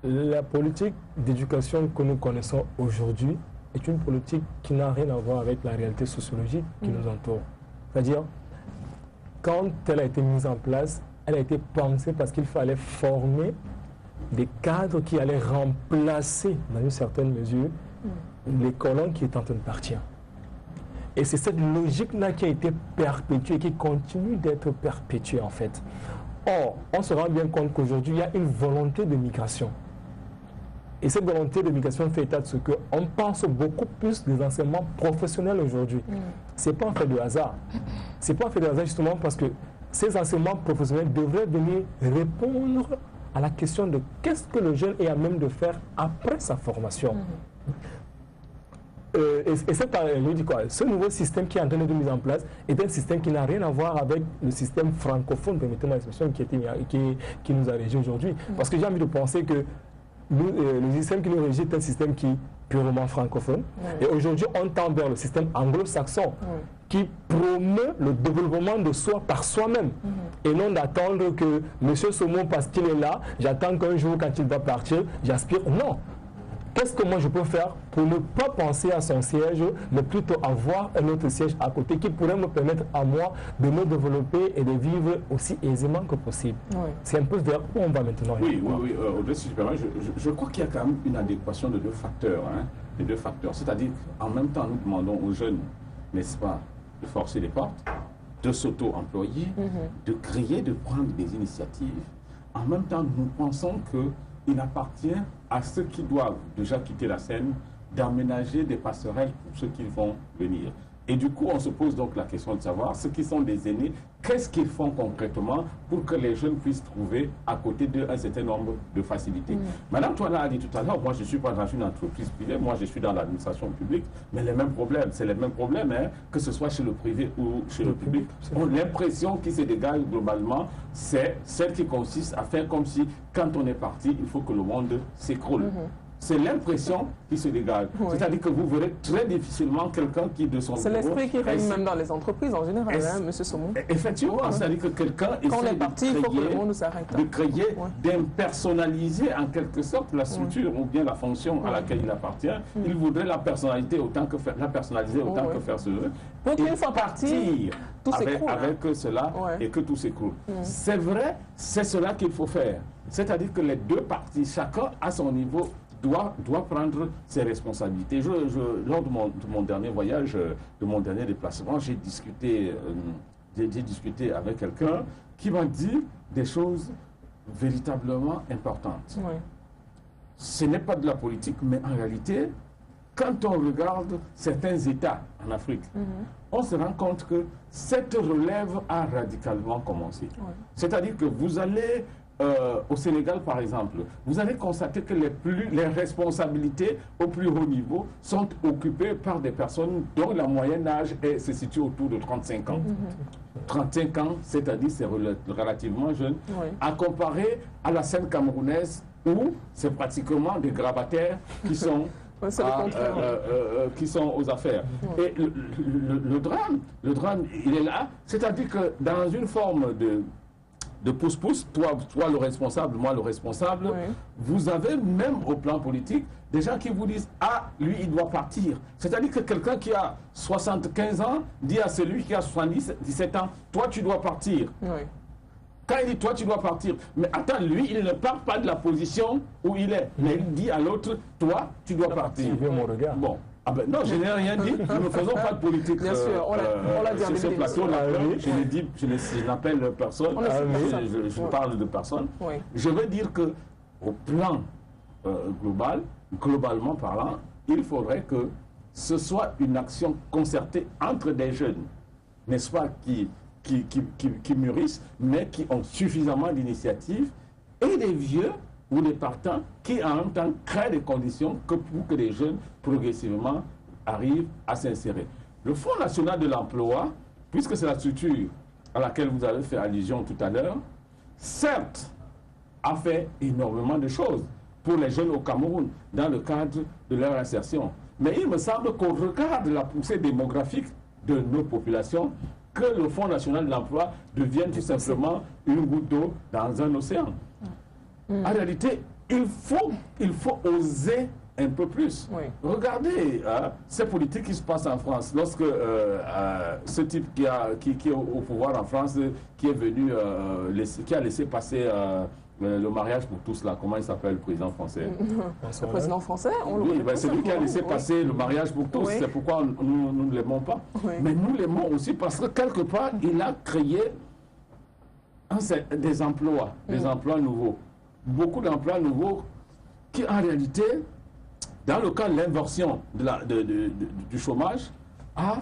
La politique d'éducation que nous connaissons aujourd'hui est une politique qui n'a rien à voir avec la réalité sociologique qui nous entoure. C'est-à-dire, quand elle a été mise en place, elle a été pensée parce qu'il fallait former des cadres qui allaient remplacer, dans une certaine mesure, les colons qui étaient en train de partir. Et c'est cette logique-là qui a été perpétuée, qui continue d'être perpétuée en fait. Or, on se rend bien compte qu'aujourd'hui, il y a une volonté de migration. Et cette volonté de migration fait état de ce qu'on pense beaucoup plus des enseignements professionnels aujourd'hui. Ce n'est pas un fait de hasard. Ce n'est pas un fait de hasard justement parce que ces enseignements professionnels devraient venir répondre à la question de qu'est-ce que le jeune est à même de faire après sa formation. Ce nouveau système qui est en train de mise en place est un système qui n'a rien à voir avec le système francophone, permettez-moi l'expression, qui nous a régi aujourd'hui. Parce que j'ai envie de penser que le système qui nous régit est un système qui est purement francophone. Et aujourd'hui, on tend vers le système anglo-saxon qui promeut le développement de soi par soi-même. Et non d'attendre que M. Saumon, parce qu'il est là, j'attends qu'un jour, quand il va partir, j'aspire. Non. Qu'est-ce que moi je peux faire pour ne pas penser à son siège, mais plutôt avoir un autre siège à côté qui pourrait me permettre à moi de me développer et de vivre aussi aisément que possible. C'est un peu vers où on va maintenant. Je crois qu'il y a quand même une adéquation de deux facteurs. C'est-à-dire, en même temps, nous demandons aux jeunes, n'est-ce pas, de forcer les portes, de s'auto-employer, de créer, de prendre des initiatives. En même temps, nous pensons que il appartient à ceux qui doivent déjà quitter la scène d'aménager des passerelles pour ceux qui vont venir. Et du coup, on se pose donc la question de savoir, ceux qui sont des aînés, qu'est-ce qu'ils font concrètement pour que les jeunes puissent trouver à côté d'eux un certain nombre de facilités. Madame Touana a dit tout à l'heure, moi je ne suis pas dans une entreprise privée, moi je suis dans l'administration publique, mais les mêmes problèmes, c'est les mêmes problèmes, hein, que ce soit chez le privé ou chez le public. L'impression qui se dégage globalement, c'est celle qui consiste à faire comme si, quand on est parti, il faut que le monde s'écroule. C'est l'impression qui se dégage. C'est-à-dire que vous verrez très difficilement quelqu'un qui, de son C'est l'esprit qui règne même dans les entreprises en général, hein, M. Saumon. Effectivement, c'est-à-dire que quelqu'un essaie de créer, d'impersonnaliser en quelque sorte la structure ou bien la fonction à laquelle il appartient. Il voudrait la personnaliser autant que faire ce jeu. Donc une fois parti, tout s'écroule. Avec cela et que tout s'écroule. C'est vrai, c'est cela qu'il faut faire. C'est-à-dire que les deux parties, chacun à son niveau, doit prendre ses responsabilités. Lors de mon dernier voyage, de mon dernier déplacement, j'ai discuté avec quelqu'un qui m'a dit des choses véritablement importantes. Ce n'est pas de la politique, mais en réalité, quand on regarde certains États en Afrique, on se rend compte que cette relève a radicalement commencé. C'est-à-dire que vous allez au Sénégal, par exemple, vous allez constater que les responsabilités au plus haut niveau sont occupées par des personnes dont la moyenne âge se situe autour de 35 ans. 35 ans, c'est-à-dire c'est relativement jeune, à comparer à la scène camerounaise où c'est pratiquement des grabataires qui sont... qui sont aux affaires. Et le drame, il est là, c'est-à-dire que dans une forme de pouce-pouce, toi le responsable, moi le responsable, vous avez même au plan politique des gens qui vous disent « Ah, lui, il doit partir ». C'est-à-dire que quelqu'un qui a 75 ans dit à celui qui a 77 ans « Toi, tu dois partir ». Quand il dit « Toi, tu dois partir », mais attends, lui, il ne part pas de la position où il est, mais il dit à l'autre « Toi, tu dois partir ». Bon. Ah ben non, je n'ai rien dit. Nous ne faisons pas de politique. Bien sûr, on l'a dit sur ce plateau. Je n'appelle personne. Je parle de personne. Je veux dire que au plan globalement parlant, il faudrait que ce soit une action concertée entre des jeunes, n'est-ce pas, qui mûrissent, mais qui ont suffisamment d'initiative, et des vieux ou des partants qui en même temps créent des conditions pour que les jeunes progressivement arrivent à s'insérer. Le Fonds national de l'emploi, puisque c'est la structure à laquelle vous avez fait allusion tout à l'heure, certes a fait énormément de choses pour les jeunes au Cameroun dans le cadre de leur insertion. Mais il me semble qu'au regard de la poussée démographique de nos populations, que le Fonds national de l'emploi devienne tout simplement une goutte d'eau dans un océan. En réalité, il faut oser un peu plus. Regardez ces politiques qui se passent en France. Lorsque ce type qui est au pouvoir en France, qui est venu, qui a laissé passer le mariage pour tous, là, comment il s'appelle le président français? Le président français, on le Oui, ben c'est lui qui a laissé passer le mariage pour tous. C'est pourquoi nous ne l'aimons pas. Mais nous l'aimons aussi parce que quelque part, il a créé des emplois nouveaux. Beaucoup d'emplois nouveaux qui, en réalité, dans le cas de l'inversion du chômage, a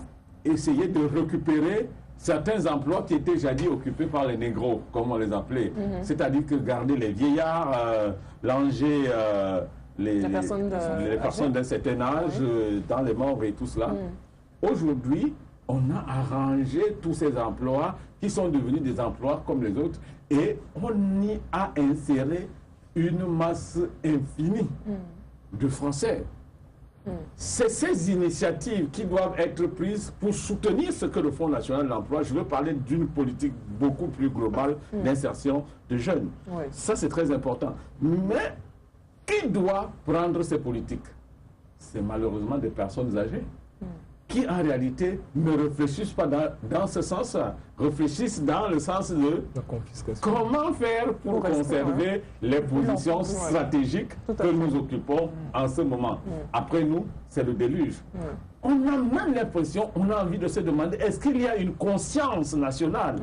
essayé de récupérer certains emplois qui étaient jadis occupés par les négros, comme on les appelait. C'est-à-dire que garder les vieillards, langer les personnes d'un certain âge dans les morts et tout cela. Aujourd'hui, on a arrangé tous ces emplois qui sont devenus des emplois comme les autres et on y a inséré une masse infinie de Français. C'est ces initiatives qui doivent être prises pour soutenir ce que le Fonds national de l'emploi, je veux parler d'une politique beaucoup plus globale d'insertion de jeunes. Ça, c'est très important. Mais qui doit prendre ces politiques? C'est malheureusement des personnes âgées qui, en réalité, ne réfléchissent pas dans ce sens-là, réfléchissent dans le sens de la confiscation. Comment faire pour conserver les positions stratégiques que nous occupons en ce moment. Après nous, c'est le déluge. On a même l'impression, on a envie de se demander, est-ce qu'il y a une conscience nationale?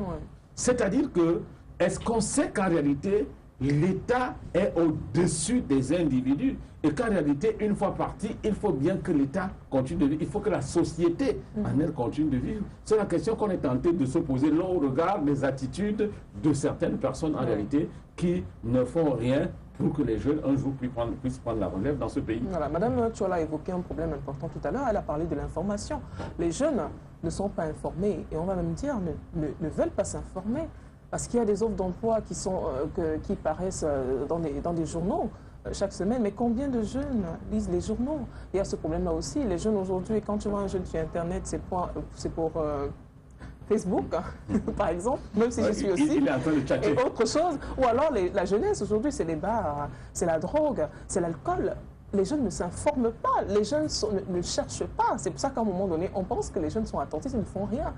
C'est-à-dire que, est-ce qu'on sait qu'en réalité, l'État est au-dessus des individus et qu'en réalité, une fois parti, il faut bien que l'État continue de vivre. Il faut que la société en elle continue de vivre. C'est la question qu'on est tenté de se poser là au regard des attitudes de certaines personnes en réalité qui ne font rien pour que les jeunes un jour puissent prendre la relève dans ce pays. Voilà, Madame Tchola a évoqué un problème important tout à l'heure. Elle a parlé de l'information. Les jeunes ne sont pas informés et on va même dire ne veulent pas s'informer. Parce qu'il y a des offres d'emploi qui paraissent dans des journaux chaque semaine. Mais combien de jeunes lisent les journaux? Il y a ce problème-là aussi. Les jeunes aujourd'hui, quand tu vois un jeune sur Internet, c'est pour Facebook, par exemple, même si je suis aussi. Il est en train de chatter. Et autre chose. Ou alors la jeunesse, aujourd'hui, c'est les bars, c'est la drogue, c'est l'alcool. Les jeunes ne s'informent pas, les jeunes ne cherchent pas. C'est pour ça qu'à un moment donné, on pense que les jeunes sont attentifs, ils ne font rien.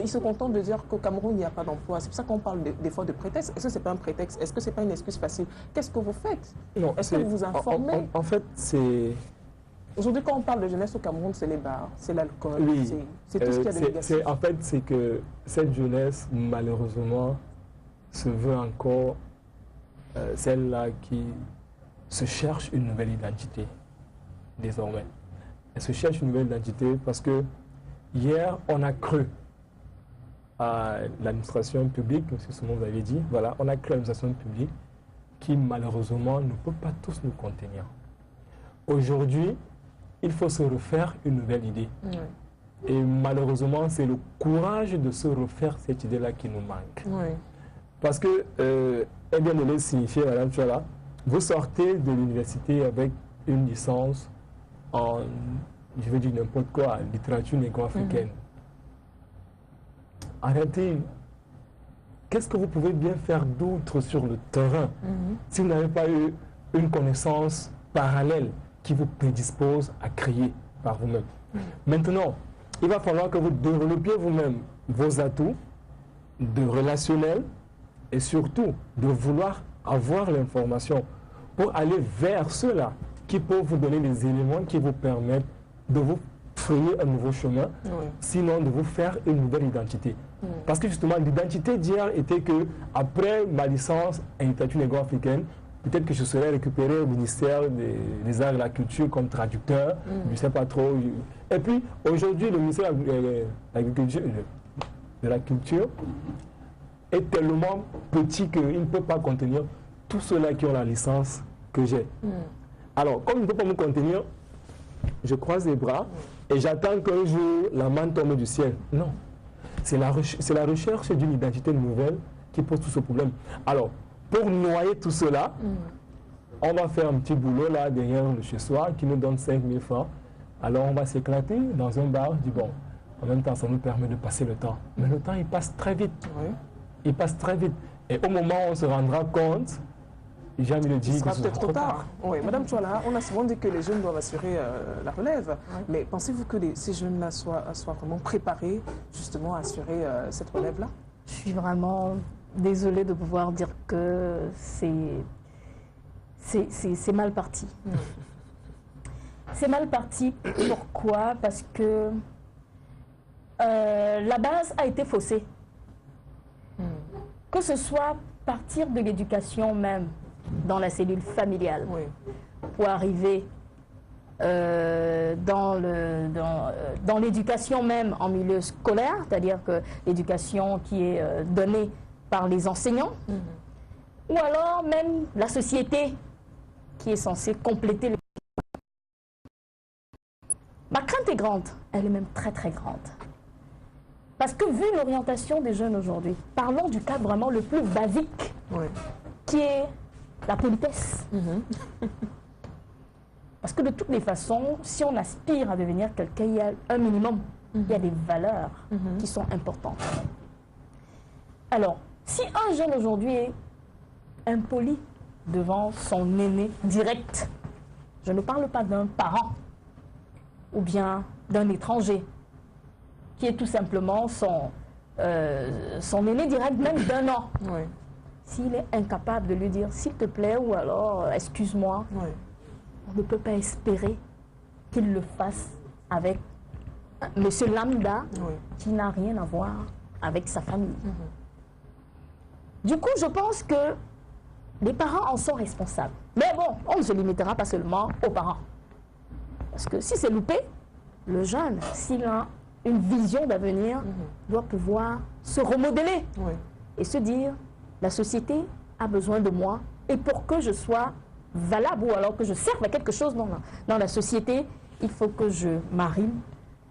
Ils se contentent de dire qu'au Cameroun, il n'y a pas d'emploi. C'est pour ça qu'on parle des fois de prétexte. Est-ce que ce n'est pas un prétexte? Est-ce que ce n'est pas une excuse facile? Qu'est-ce que vous faites? Est-ce que vous vous informez? En fait, c'est... Aujourd'hui, quand on parle de jeunesse au Cameroun, c'est les bars, c'est l'alcool, oui, c'est tout ce qu'il y a de négatif. En fait, c'est que cette jeunesse, malheureusement, se veut encore celle-là qui se cherche une nouvelle identité, désormais. Elle se cherche une nouvelle identité parce que hier, on a cru à l'administration publique, M. Simon vous avait dit, voilà, on a cru à l'administration publique qui, malheureusement, ne peut pas tous nous contenir. Aujourd'hui, il faut se refaire une nouvelle idée. Oui. Et malheureusement, c'est le courage de se refaire cette idée-là qui nous manque. Oui. Parce que, eh bien, de signifier, Madame Tchola, vous sortez de l'université avec une licence en, je vais dire n'importe quoi, littérature négro-africaine. Arrêtez. Qu'est-ce que vous pouvez bien faire d'autre sur le terrain si vous n'avez pas eu une connaissance parallèle qui vous prédispose à créer par vous-même? Maintenant, il va falloir que vous développiez vous-même vos atouts de relationnel et surtout de vouloir avoir l'information pour aller vers ceux-là qui peuvent vous donner des éléments qui vous permettent de vous frayer un nouveau chemin, sinon de vous faire une nouvelle identité. Parce que justement, l'identité d'hier était que après ma licence en littérature négro-africaine, peut-être que je serais récupéré au ministère des Arts et de la Culture comme traducteur, je ne sais pas trop. Et puis, aujourd'hui, le ministère de la Culture est tellement petit qu'il ne peut pas contenir tous ceux-là qui ont la licence que j'ai. Alors, comme il ne peut pas me contenir, je croise les bras et j'attends qu'un jour la manne tombe du ciel. Non. C'est la recherche d'une identité nouvelle qui pose tout ce problème. Alors, pour noyer tout cela, on va faire un petit boulot là derrière le chez-soi qui nous donne 5 000 francs. Alors, on va s'éclater dans un bar. Je dis bon, en même temps, ça nous permet de passer le temps. Mais le temps, il passe très vite. Il passe très vite. Et au moment où on se rendra compte, j'ai envie de dire que ce sera peut-être trop tard. Oui, Madame Tchola, on a souvent dit que les jeunes doivent assurer la relève. Mais pensez-vous que ces jeunes-là soient vraiment préparés justement à assurer cette relève-là? Je suis vraiment désolée de pouvoir dire que c'est mal parti. C'est mal parti. Pourquoi? Parce que la base a été faussée. Que ce soit partir de l'éducation même, dans la cellule familiale, pour arriver dans l'éducation même en milieu scolaire, c'est-à-dire que l'éducation qui est donnée par les enseignants, ou alors même la société qui est censée compléter le... Ma crainte est grande, elle est même très très grande. Parce que vu l'orientation des jeunes aujourd'hui, parlons du cadre vraiment le plus basique, qui est la politesse. Parce que de toutes les façons, si on aspire à devenir quelqu'un, il y a un minimum, il y a des valeurs qui sont importantes. Alors, si un jeune aujourd'hui est impoli devant son aîné direct, je ne parle pas d'un parent ou bien d'un étranger, qui est tout simplement son aîné direct, même d'un an. S'il est incapable de lui dire « s'il te plaît » ou alors « excuse-moi », on ne peut pas espérer qu'il le fasse avec monsieur lambda qui n'a rien à voir avec sa famille. Du coup, je pense que Les parents en sont responsables. Mais bon, on ne se limitera pas seulement aux parents. Parce que si c'est loupé, le jeune, s'il a une vision d'avenir, doit pouvoir se remodeler et se dire, la société a besoin de moi et pour que je sois valable ou alors que je serve à quelque chose dans la société, il faut que je m'arrime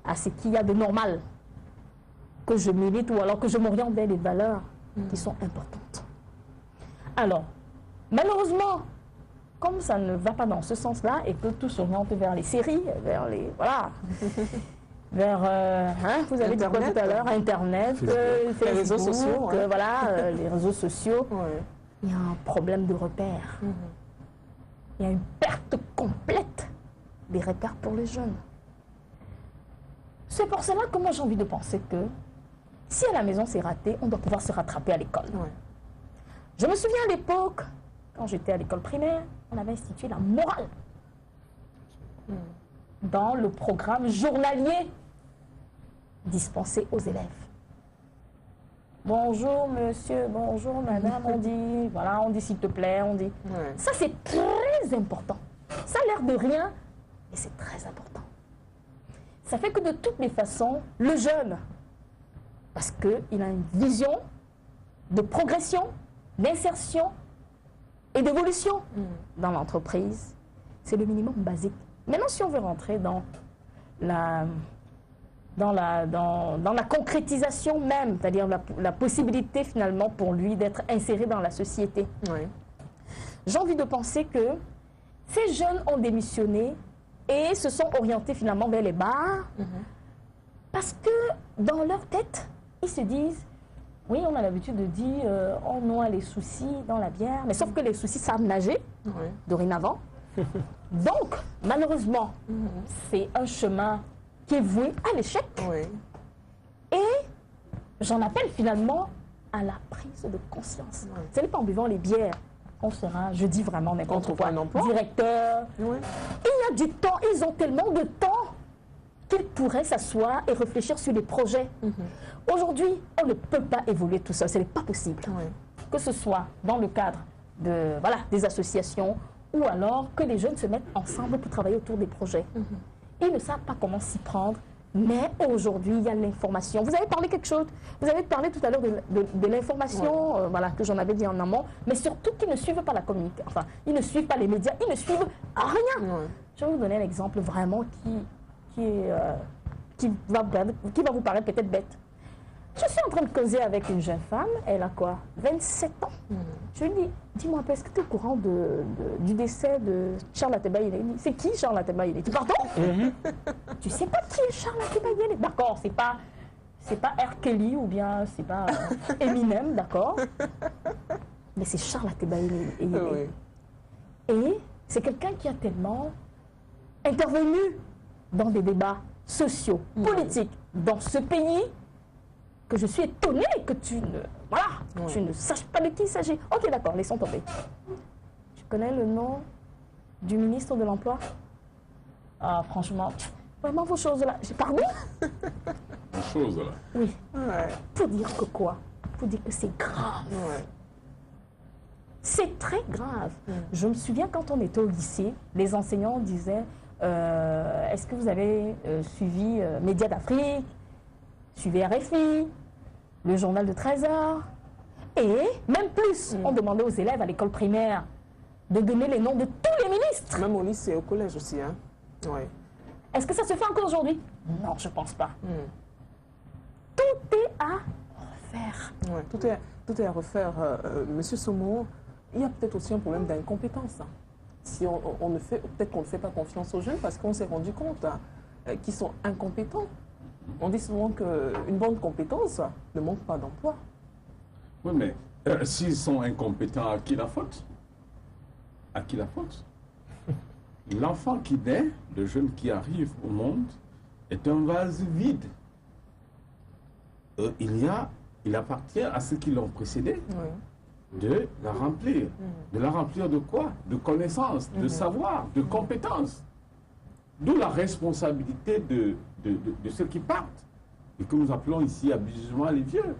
à ce qu'il y a de normal, que je milite ou alors que je m'oriente vers des valeurs qui sont importantes. Alors, malheureusement, comme ça ne va pas dans ce sens-là et que tout s'oriente vers les séries, vers les... Voilà. Vers, vous avez dit quoi tout à l'heure, Internet, Facebook, les réseaux sociaux. Voilà, les réseaux sociaux. Il y a un problème de repères. Il y a une perte complète des repères pour les jeunes. C'est pour cela que moi j'ai envie de penser que si à la maison c'est raté, on doit pouvoir se rattraper à l'école. Je me souviens à l'époque, quand j'étais à l'école primaire, on avait institué la morale dans le programme journalier dispensé aux élèves. Bonjour monsieur, bonjour madame, on dit, voilà, on dit s'il te plaît, on dit. Ça c'est très important. Ça a l'air de rien, mais c'est très important. Ça fait que de toutes les façons, le jeune, parce qu'il a une vision de progression, d'insertion et d'évolution dans l'entreprise, c'est le minimum basique. Maintenant, si on veut rentrer dans la concrétisation même, c'est-à-dire la possibilité finalement pour lui d'être inséré dans la société, j'ai envie de penser que ces jeunes ont démissionné et se sont orientés finalement vers les bars parce que dans leur tête, ils se disent, oui, on a l'habitude de dire, on noie les soucis dans la bière, mais sauf que les soucis savent nager dorénavant. Donc, malheureusement, c'est un chemin qui est voué à l'échec. Et j'en appelle finalement à la prise de conscience. Ce n'est pas en buvant les bières qu'on sera, je dis vraiment n'importe quoi, directeur. Il y a du temps, ils ont tellement de temps qu'ils pourraient s'asseoir et réfléchir sur des projets. Aujourd'hui, on ne peut pas évoluer tout ça, ce n'est pas possible. Que ce soit dans le cadre de, des associations ou alors que les jeunes se mettent ensemble pour travailler autour des projets. Ils ne savent pas comment s'y prendre, mais aujourd'hui, il y a l'information. Vous avez parlé quelque chose, vous avez parlé tout à l'heure de l'information, que j'en avais dit en amont, mais surtout qu'ils ne suivent pas la communication, enfin, ils ne suivent pas les médias, ils ne suivent rien. Je vais vous donner un exemple vraiment qui va vous paraître peut-être bête. Je suis en train de causer avec une jeune femme, elle a quoi, 27 ans. Je lui dis, dis-moi un peu, est-ce que tu es au courant du décès de Charles Ateba Yele? C'est qui Charles Ateba Yele? Pardon? Tu sais pas qui est Charles Ateba Yele? D'accord, c'est pas R. Kelly ou bien c'est pas Eminem, d'accord? Mais c'est Charles Ateba Yele. Et c'est quelqu'un qui a tellement intervenu dans des débats sociaux, politiques dans ce pays, que je suis étonnée que tu ne saches pas de qui il s'agit. Ok, d'accord, laissons tomber. Tu connais le nom du ministre de l'Emploi? Ah, franchement, vraiment vos choses-là. Pardon? Vos choses-là? Oui. Pour dire que quoi? Pour dire que c'est grave. C'est très grave. Je me souviens quand on était au lycée, les enseignants disaient est-ce que vous avez suivi Médias d'Afrique? Suivez RFI, le journal de 13h, et même plus, on demandait aux élèves à l'école primaire de donner les noms de tous les ministres. Même au lycée et au collège aussi. Est-ce que ça se fait encore aujourd'hui? Non, je ne pense pas. Tout est à refaire. Tout est à refaire. Monsieur Somo, il y a peut-être aussi un problème d'incompétence. Si peut-être qu'on ne fait pas confiance aux jeunes parce qu'on s'est rendu compte qu'ils sont incompétents. On dit souvent qu'une bonne compétence ne manque pas d'emploi. Oui, mais s'ils sont incompétents, à qui la faute? À qui la faute? L'enfant qui naît, le jeune qui arrive au monde, est un vase vide. Il appartient à ceux qui l'ont précédé de la remplir. De la remplir de quoi? De connaissances, de savoir, de compétences. D'où la responsabilité de ceux qui partent et que nous appelons ici abusivement les vieux.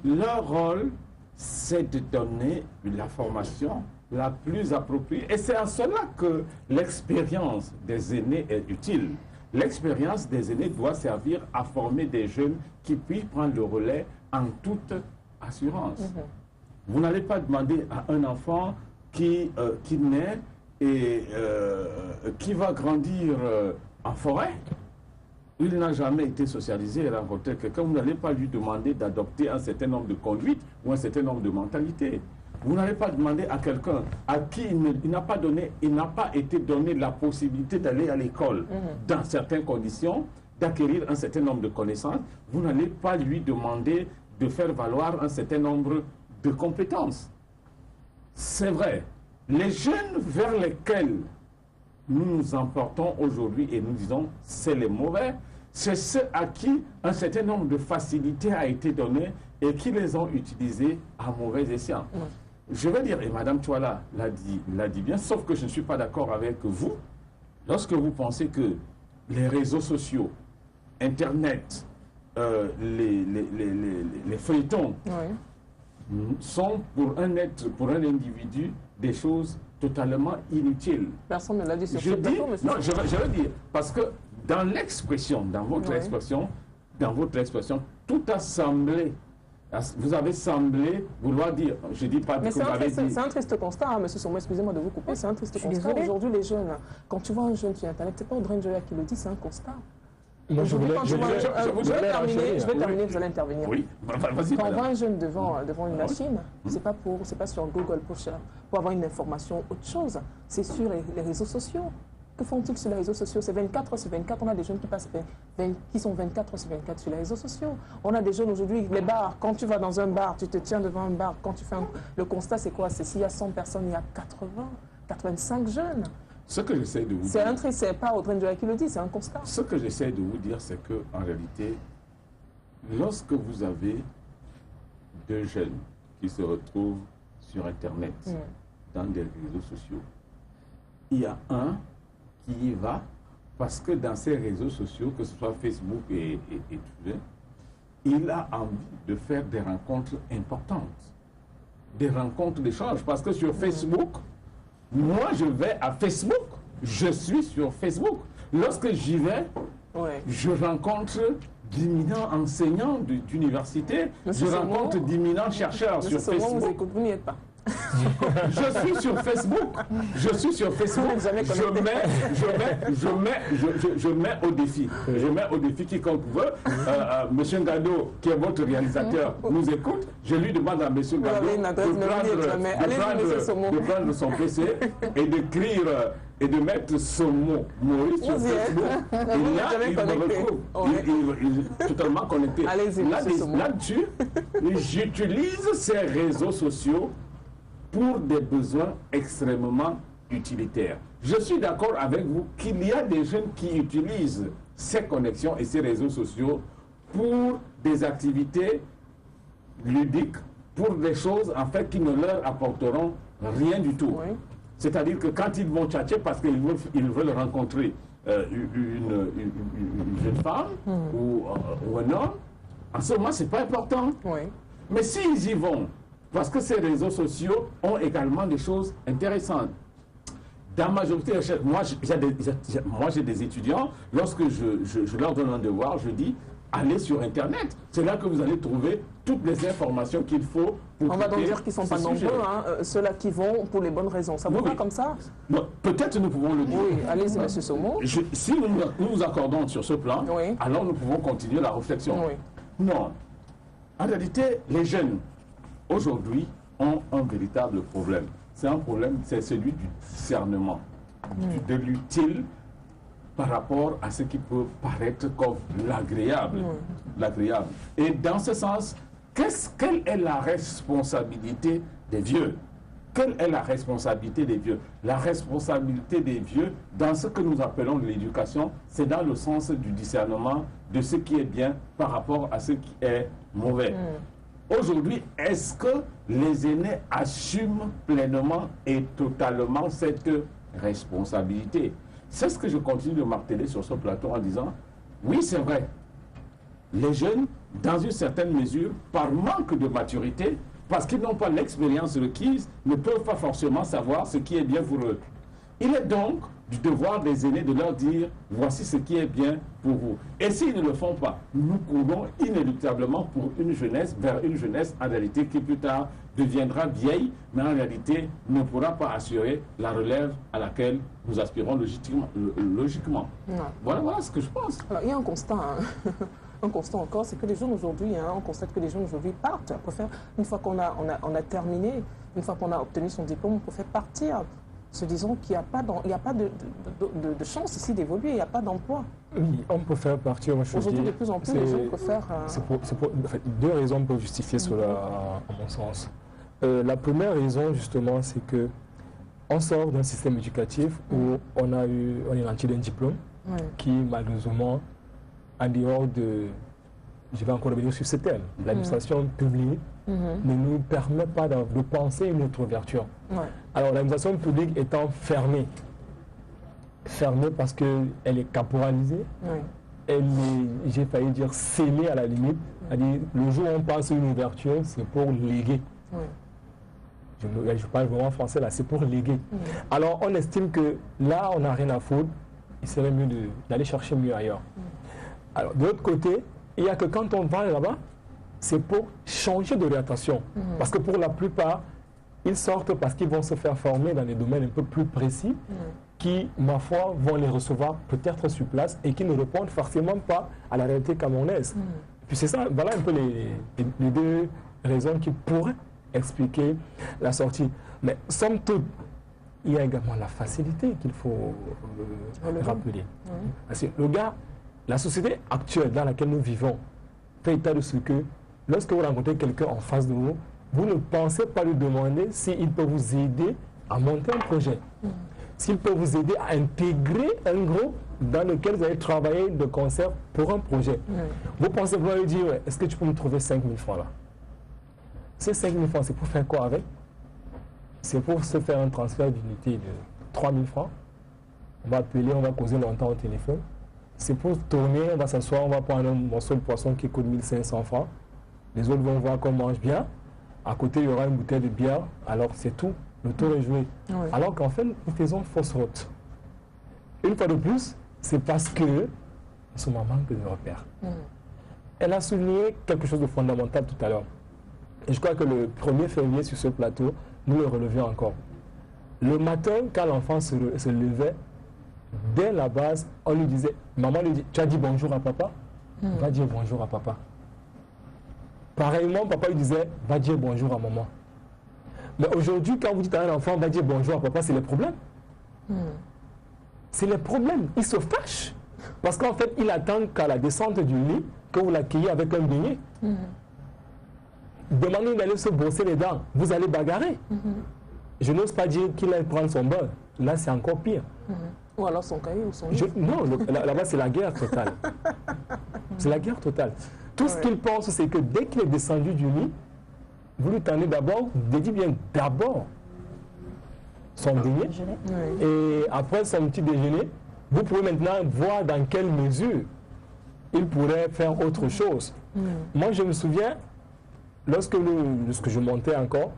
Leur rôle, c'est de donner la formation la plus appropriée. Et c'est en cela que l'expérience des aînés est utile. L'expérience des aînés doit servir à former des jeunes qui puissent prendre le relais en toute assurance. Vous n'allez pas demander à un enfant qui naît et qui va grandir en forêt. Il n'a jamais été socialisé et rencontré quelqu'un. Vous n'allez pas lui demander d'adopter un certain nombre de conduites ou un certain nombre de mentalités. Vous n'allez pas demander à quelqu'un à qui il n'a pas été donné la possibilité d'aller à l'école dans certaines conditions, d'acquérir un certain nombre de connaissances. Vous n'allez pas lui demander de faire valoir un certain nombre de compétences. C'est vrai. Les jeunes vers lesquels nous nous emportons aujourd'hui et nous disons c'est les mauvais, c'est ceux à qui un certain nombre de facilités a été donné et qui les ont utilisées à mauvais escient. Je veux dire, et Mme Chouala l'a dit bien, sauf que je ne suis pas d'accord avec vous, lorsque vous pensez que les réseaux sociaux, Internet, les feuilletons sont pour un individu des choses totalement inutiles. Personne ne l'a dit sur je ce dis, plateau, monsieur. Non, je veux dire, parce que dans l'expression, dans votre expression, tout a semblé. Vous avez semblé vouloir dire, je dis pas mais que vous avez dit... c'est un triste constat, hein, monsieur Somo, excusez-moi de vous couper, c'est un triste constat. Aujourd'hui, les jeunes, quand tu vois un jeune sur Internet, c'est pas Audrey Njoya qui le dit, c'est un constat. Moi, je vais terminer, vous allez intervenir. Oui, vas-y. Quand on voit un jeune devant une machine, c'est pas sur Google pour avoir une information autre chose, c'est sur les réseaux sociaux. Que font-ils sur les réseaux sociaux? C'est 24 sur 24. On a des jeunes qui sont 24 sur 24 sur les réseaux sociaux. On a des jeunes aujourd'hui, les bars, quand tu vas dans un bar, tu te tiens devant un bar, quand tu fais le constat, c'est quoi? C'est s'il y a 100 personnes, il y a 85 jeunes. Ce que j'essaie de vous dire... C'est pas Audrey Njoya qui le dit, c'est un constat. Ce que j'essaie de vous dire, c'est qu'en réalité, lorsque vous avez deux jeunes qui se retrouvent sur Internet, dans des réseaux sociaux, il y a un qui y va parce que dans ces réseaux sociaux, que ce soit Facebook et Twitter, il a envie de faire des rencontres importantes, des rencontres d'échange. Parce que sur Facebook, moi je vais à Facebook, je suis sur Facebook. Lorsque j'y vais, je rencontre d'imminents enseignants d'université, je rencontre d'imminents chercheurs sur Facebook. Vous n'y êtes pas. Je suis sur Facebook. Je suis sur Facebook. Je mets au défi. Je mets au défi quiconque veut. Monsieur Ngado, qui est votre réalisateur, nous écoute. Je lui demande à Monsieur Ngado de prendre son PC et d'écrire et de mettre son mot Maurice sur Facebook. Et là, il me retrouve. Il est totalement connecté. Là-dessus, j'utilise ces réseaux sociaux pour des besoins extrêmement utilitaires. Je suis d'accord avec vous qu'il y a des jeunes qui utilisent ces connexions et ces réseaux sociaux pour des activités ludiques, pour des choses en fait qui ne leur apporteront rien du tout. C'est-à-dire que quand ils vont tchatcher parce qu'ils veulent rencontrer une jeune femme ou un homme, en ce moment, ce n'est pas important. Mais s'ils y vont, parce que ces réseaux sociaux ont également des choses intéressantes. Dans ma majorité, moi j'ai des étudiants, lorsque je leur donne un devoir, je dis, allez sur Internet. C'est là que vous allez trouver toutes les informations qu'il faut pour... On va donc dire qu'ils ne sont pas nombreux, ceux-là qui vont pour les bonnes raisons. Ça vous va comme ça? Peut-être nous pouvons le dire. Oui, allez-y, monsieur Somo. Si nous nous accordons sur ce plan, alors nous pouvons continuer la réflexion. Non. En réalité, les jeunes, aujourd'hui, ont un véritable problème. C'est un problème, c'est celui du discernement, de l'utile par rapport à ce qui peut paraître comme l'agréable. Et dans ce sens, quelle est la responsabilité des vieux? Quelle est la responsabilité des vieux? La responsabilité des vieux, dans ce que nous appelons l'éducation, c'est dans le sens du discernement de ce qui est bien par rapport à ce qui est mauvais. Aujourd'hui, est-ce que les aînés assument pleinement et totalement cette responsabilité? C'est ce que je continue de marteler sur ce plateau en disant, oui, c'est vrai, les jeunes, dans une certaine mesure, par manque de maturité, parce qu'ils n'ont pas l'expérience requise, ne peuvent pas forcément savoir ce qui est bien pour eux. Il est donc du devoir des aînés de leur dire « voici ce qui est bien pour vous ». Et s'ils ne le font pas, nous courons inéluctablement pour une jeunesse, vers une jeunesse en réalité qui plus tard deviendra vieille, mais en réalité ne pourra pas assurer la relève à laquelle nous aspirons logiquement. Voilà ce que je pense. Alors, il y a un constat, hein. Un constat encore, c'est que les jeunes aujourd'hui, hein, on constate que les jeunes aujourd'hui partent. Une fois qu'on a terminé, une fois qu'on a obtenu son diplôme, on préfère partir, se disant qu'il n'y a pas de chance ici d'évoluer, il n'y a pas d'emploi. Oui, on peut faire partir. Aujourd'hui, de plus en plus, les gens préfèrent... En fait, deux raisons peuvent justifier cela, à mon sens. La première raison, justement, c'est que on sort d'un système éducatif où on est entier d'un diplôme qui, malheureusement, en dehors de... Je vais encore revenir sur ce thème. L'administration publique ne nous permet pas de penser une autre ouverture. Alors, l'administration publique étant fermée parce qu'elle est caporalisée, elle est, j'ai failli dire, scellée à la limite. C'est-à-dire, le jour où on pense à une ouverture, c'est pour léguer. Je parle vraiment français là, c'est pour léguer. Alors, on estime que là, on n'a rien à foutre, il serait mieux d'aller chercher mieux ailleurs. Alors, de l'autre côté, il n'y a que quand on va là-bas, c'est pour changer d'orientation. Parce que pour la plupart, ils sortent parce qu'ils vont se faire former dans des domaines un peu plus précis qui, ma foi, vont les recevoir peut-être sur place et qui ne répondent forcément pas à la réalité camerounaise. Puis c'est ça, voilà un peu les deux raisons qui pourraient expliquer la sortie. Mais somme toute, il y a également la facilité qu'il faut rappeler. Parce que le gars, la société actuelle dans laquelle nous vivons fait état de ce que lorsque vous rencontrez quelqu'un en face de vous, vous ne pensez pas lui demander s'il peut vous aider à monter un projet, s'il peut vous aider à intégrer un groupe dans lequel vous allez travailler de concert pour un projet. Vous pensez pouvoir lui dire, est-ce que tu peux me trouver 5 000 francs là? Ces 5 000 francs, c'est pour faire quoi avec? C'est pour se faire un transfert d'unité de 3 000 francs. On va appeler, on va causer longtemps au téléphone. C'est pour tourner, on va s'asseoir, on va prendre un morceau de poisson qui coûte 1 500 francs. Les autres vont voir qu'on mange bien. À côté, il y aura une bouteille de bière. Alors, c'est tout. Le tour est joué. Alors qu'en fait, nous faisons fausse route. Une fois de plus, c'est parce que nous sommes en manque de repères. Elle a souligné quelque chose de fondamental tout à l'heure. Et je crois que le 1er février sur ce plateau, nous le relevions encore. Le matin, quand l'enfant se levait, dès la base, on lui disait, maman lui dit, tu as dit bonjour à papa? Va dire bonjour à papa. Pareillement, papa lui disait, va dire bonjour à maman. Mais aujourd'hui, quand vous dites à un enfant, va dire bonjour à papa, c'est le problème. C'est le problème. Il se fâche. Parce qu'en fait, il attend qu'à la descente du lit, que vous l'accueillez avec un beignet. Demandez d'aller se brosser les dents. Vous allez bagarrer. Je n'ose pas dire qu'il aille prendre son bain. Là, c'est encore pire. Ou alors son cahier ou son livre. Non, là-bas, c'est la guerre totale. C'est la guerre totale. Tout ce qu'il pense, c'est que dès qu'il est descendu du lit, vous lui tendez d'abord, dites bien d'abord, son dîner. Et après son petit déjeuner, vous pouvez maintenant voir dans quelle mesure il pourrait faire autre chose. Moi, je me souviens, lorsque je montais encore,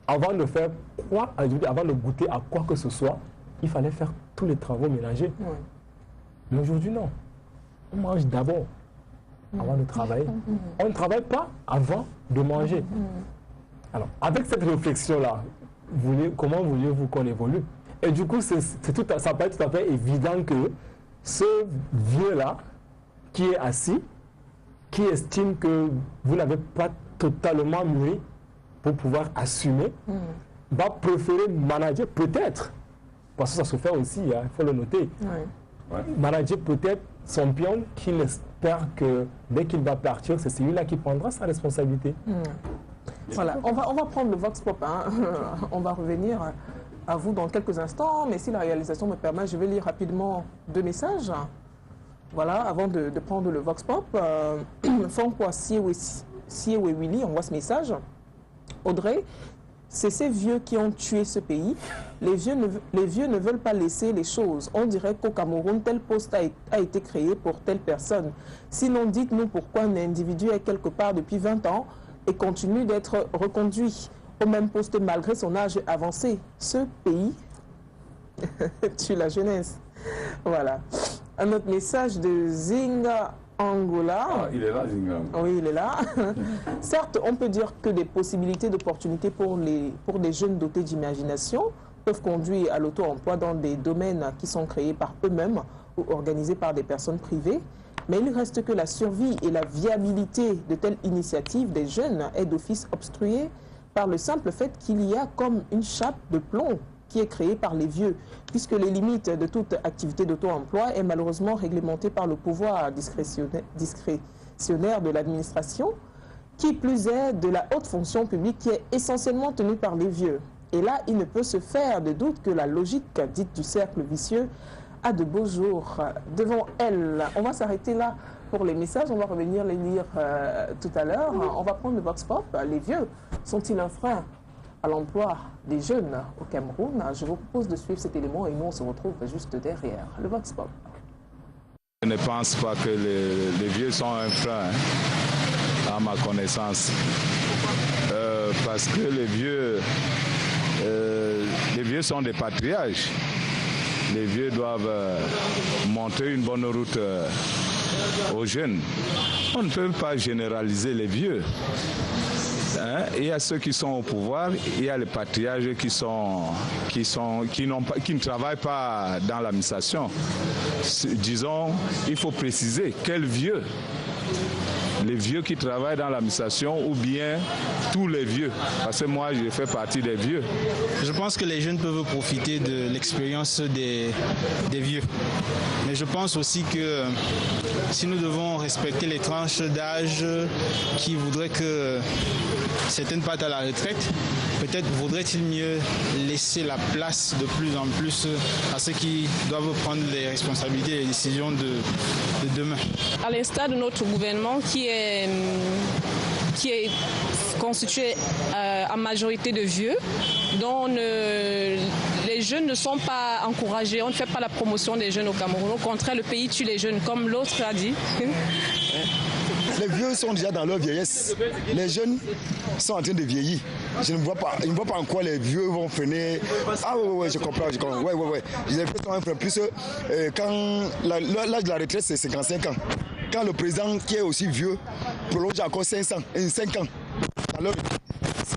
avant de faire quoi, avant de goûter à quoi que ce soit, il fallait faire tous les travaux ménagers. Mais aujourd'hui, non. On mange d'abord, avant de travailler. On ne travaille pas avant de manger. Alors, avec cette réflexion-là, comment vouliez-vous qu'on évolue? Et du coup, ça paraît tout à fait évident que ce vieux-là, qui est assis, qui estime que vous n'avez pas totalement mûri pour pouvoir assumer, va préférer manager peut-être, parce que ça se fait aussi, il faut le noter, manager peut-être son pion qu'il espère que dès qu'il va partir, c'est celui-là qui prendra sa responsabilité. Voilà, on va prendre le Vox Pop, hein. On va revenir à vous dans quelques instants, mais si la réalisation me permet, je vais lire rapidement 2 messages. Voilà, avant de prendre le Vox Pop, Franck Siewe Willy envoie ce message. Audrey, c'est ces vieux qui ont tué ce pays. Les vieux ne veulent pas laisser les choses. On dirait qu'au Cameroun, tel poste a été créé pour telle personne. Sinon, dites-nous pourquoi un individu est quelque part depuis 20 ans, et continue d'être reconduit au même poste malgré son âge avancé. Ce pays tue la jeunesse. Voilà. Un autre message de Zinga Angola. Ah, il est là, Zinga. Oui, il est là. Certes, on peut dire que des possibilités d'opportunités pour des jeunes dotés d'imagination peuvent conduire à l'auto-emploi dans des domaines qui sont créés par eux-mêmes ou organisés par des personnes privées. Mais il reste que la survie et la viabilité de telles initiatives des jeunes est d'office obstruée par le simple fait qu'il y a comme une chape de plomb qui est créée par les vieux, puisque les limites de toute activité d'auto-emploi est malheureusement réglementée par le pouvoir discrétionnaire de l'administration, qui plus est de la haute fonction publique qui est essentiellement tenue par les vieux. Et là, il ne peut se faire de doute que la logique dite du cercle vicieux a de beaux jours devant elle. On va s'arrêter là pour les messages, on va revenir les lire tout à l'heure. On va prendre le Vox Pop. Les vieux sont-ils un frein à l'emploi des jeunes au Cameroun? Je vous propose de suivre cet élément et nous on se retrouve juste derrière le Vox Pop. Je ne pense pas que les vieux sont un frein, à ma connaissance, parce que les vieux sont des patriarches. Les vieux doivent montrer une bonne route aux jeunes. On ne peut pas généraliser les vieux. Il y a ceux qui sont au pouvoir, il y a les patriarches qui ne travaillent pas dans l'administration. Disons, il faut préciser quels vieux. Les vieux qui travaillent dans l'administration ou bien tous les vieux. Parce que moi, je fais partie des vieux. Je pense que les jeunes peuvent profiter de l'expérience des vieux. Mais je pense aussi que si nous devons respecter les tranches d'âge qui voudraient que certaines partent à la retraite, peut-être vaudrait-il mieux laisser la place de plus en plus à ceux qui doivent prendre les responsabilités et les décisions de demain. À l'instar de notre gouvernement qui est constitué en majorité de vieux, dont les jeunes ne sont pas encouragés. On ne fait pas la promotion des jeunes au Cameroun. Au contraire, le pays tue les jeunes, comme l'autre a dit. Les vieux sont déjà dans leur vieillesse. Les jeunes sont en train de vieillir. Je ne vois pas en quoi les vieux vont freiner. Ah ouais, je comprends. Ouais. Les vieux sont un frein. Plus quand l'âge de la retraite, c'est 55 ans. Quand le président, qui est aussi vieux, prolonge encore 5 ans. Alors,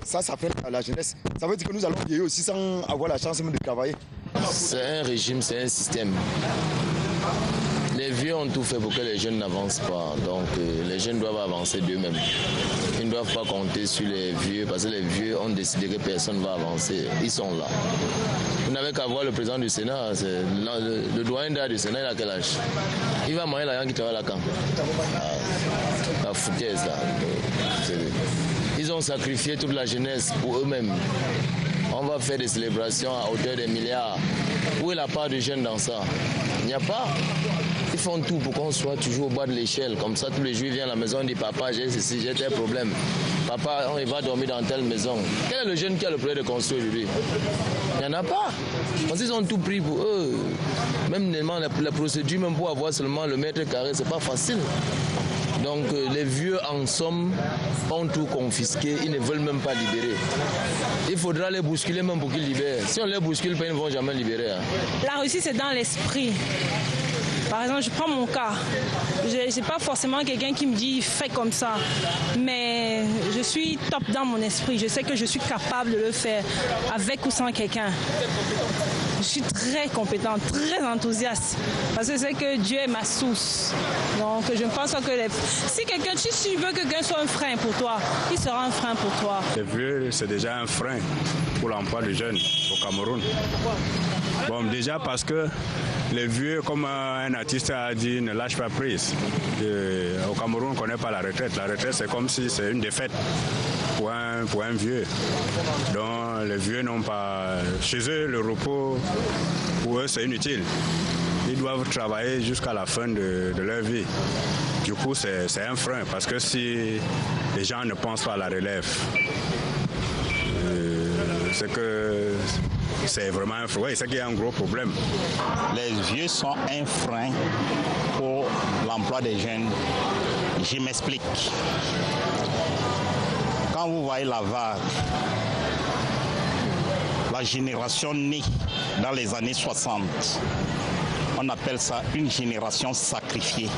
ça freine la jeunesse. Ça veut dire que nous allons vieillir aussi sans avoir la chance même de travailler. C'est un régime, c'est un système. Les vieux ont tout fait pour que les jeunes n'avancent pas. Donc les jeunes doivent avancer d'eux-mêmes. Ils ne doivent pas compter sur les vieux parce que les vieux ont décidé que personne ne va avancer. Ils sont là. Vous n'avez qu'à voir le président du Sénat, le doyen d'âge du Sénat, il a quel âge? Il va manger l'argent qui travaille à la camp. La foutaise là. Ils ont sacrifié toute la jeunesse pour eux-mêmes. On va faire des célébrations à hauteur des milliards. Où est la part des jeunes dans ça? Il n'y a pas. Ils font tout pour qu'on soit toujours au bas de l'échelle. Comme ça, tous les jours, ils viennent à la maison et disent « Papa, j'ai ceci, j'ai tel problème. Papa, on va dormir dans telle maison. » Quel est le jeune qui a le projet de construire aujourd'hui? Il n'y en a pas. Parce qu'ils ont tout pris pour eux. Même la procédure, même pour avoir seulement le mètre carré, c'est pas facile. Donc les vieux, en somme, ont tout confisqué. Ils ne veulent même pas libérer. Il faudra les bousculer même pour qu'ils libèrent. Si on les bouscule, ils ne vont jamais libérer. La Russie, c'est dans l'esprit. Par exemple, je prends mon cas. Je n'ai pas forcément quelqu'un qui me dit « fais comme ça ». Mais je suis top dans mon esprit. Je sais que je suis capable de le faire avec ou sans quelqu'un. Je suis très compétente, très enthousiaste. Parce que je sais que Dieu est ma source. Donc je ne pense pas que si tu veux que quelqu'un soit un frein pour toi, il sera un frein pour toi. Les vieux, c'est déjà un frein pour l'emploi des jeunes au Cameroun. Pourquoi? Bon, déjà parce que les vieux, comme un artiste a dit, ne lâchent pas prise. Au Cameroun, on ne connaît pas la retraite. La retraite, c'est comme si c'est une défaite pour un vieux. Donc, les vieux n'ont pas... Chez eux, le repos, pour eux, c'est inutile. Ils doivent travailler jusqu'à la fin de leur vie. Du coup, c'est un frein, parce que si les gens ne pensent pas à la relève, c'est que... C'est vraiment un frein. Oui, c'est qu'il y a un gros problème. Les vieux sont un frein pour l'emploi des jeunes. Je m'explique. quand vous voyez la vague, la génération née dans les années 60, on appelle ça une génération sacrifiée.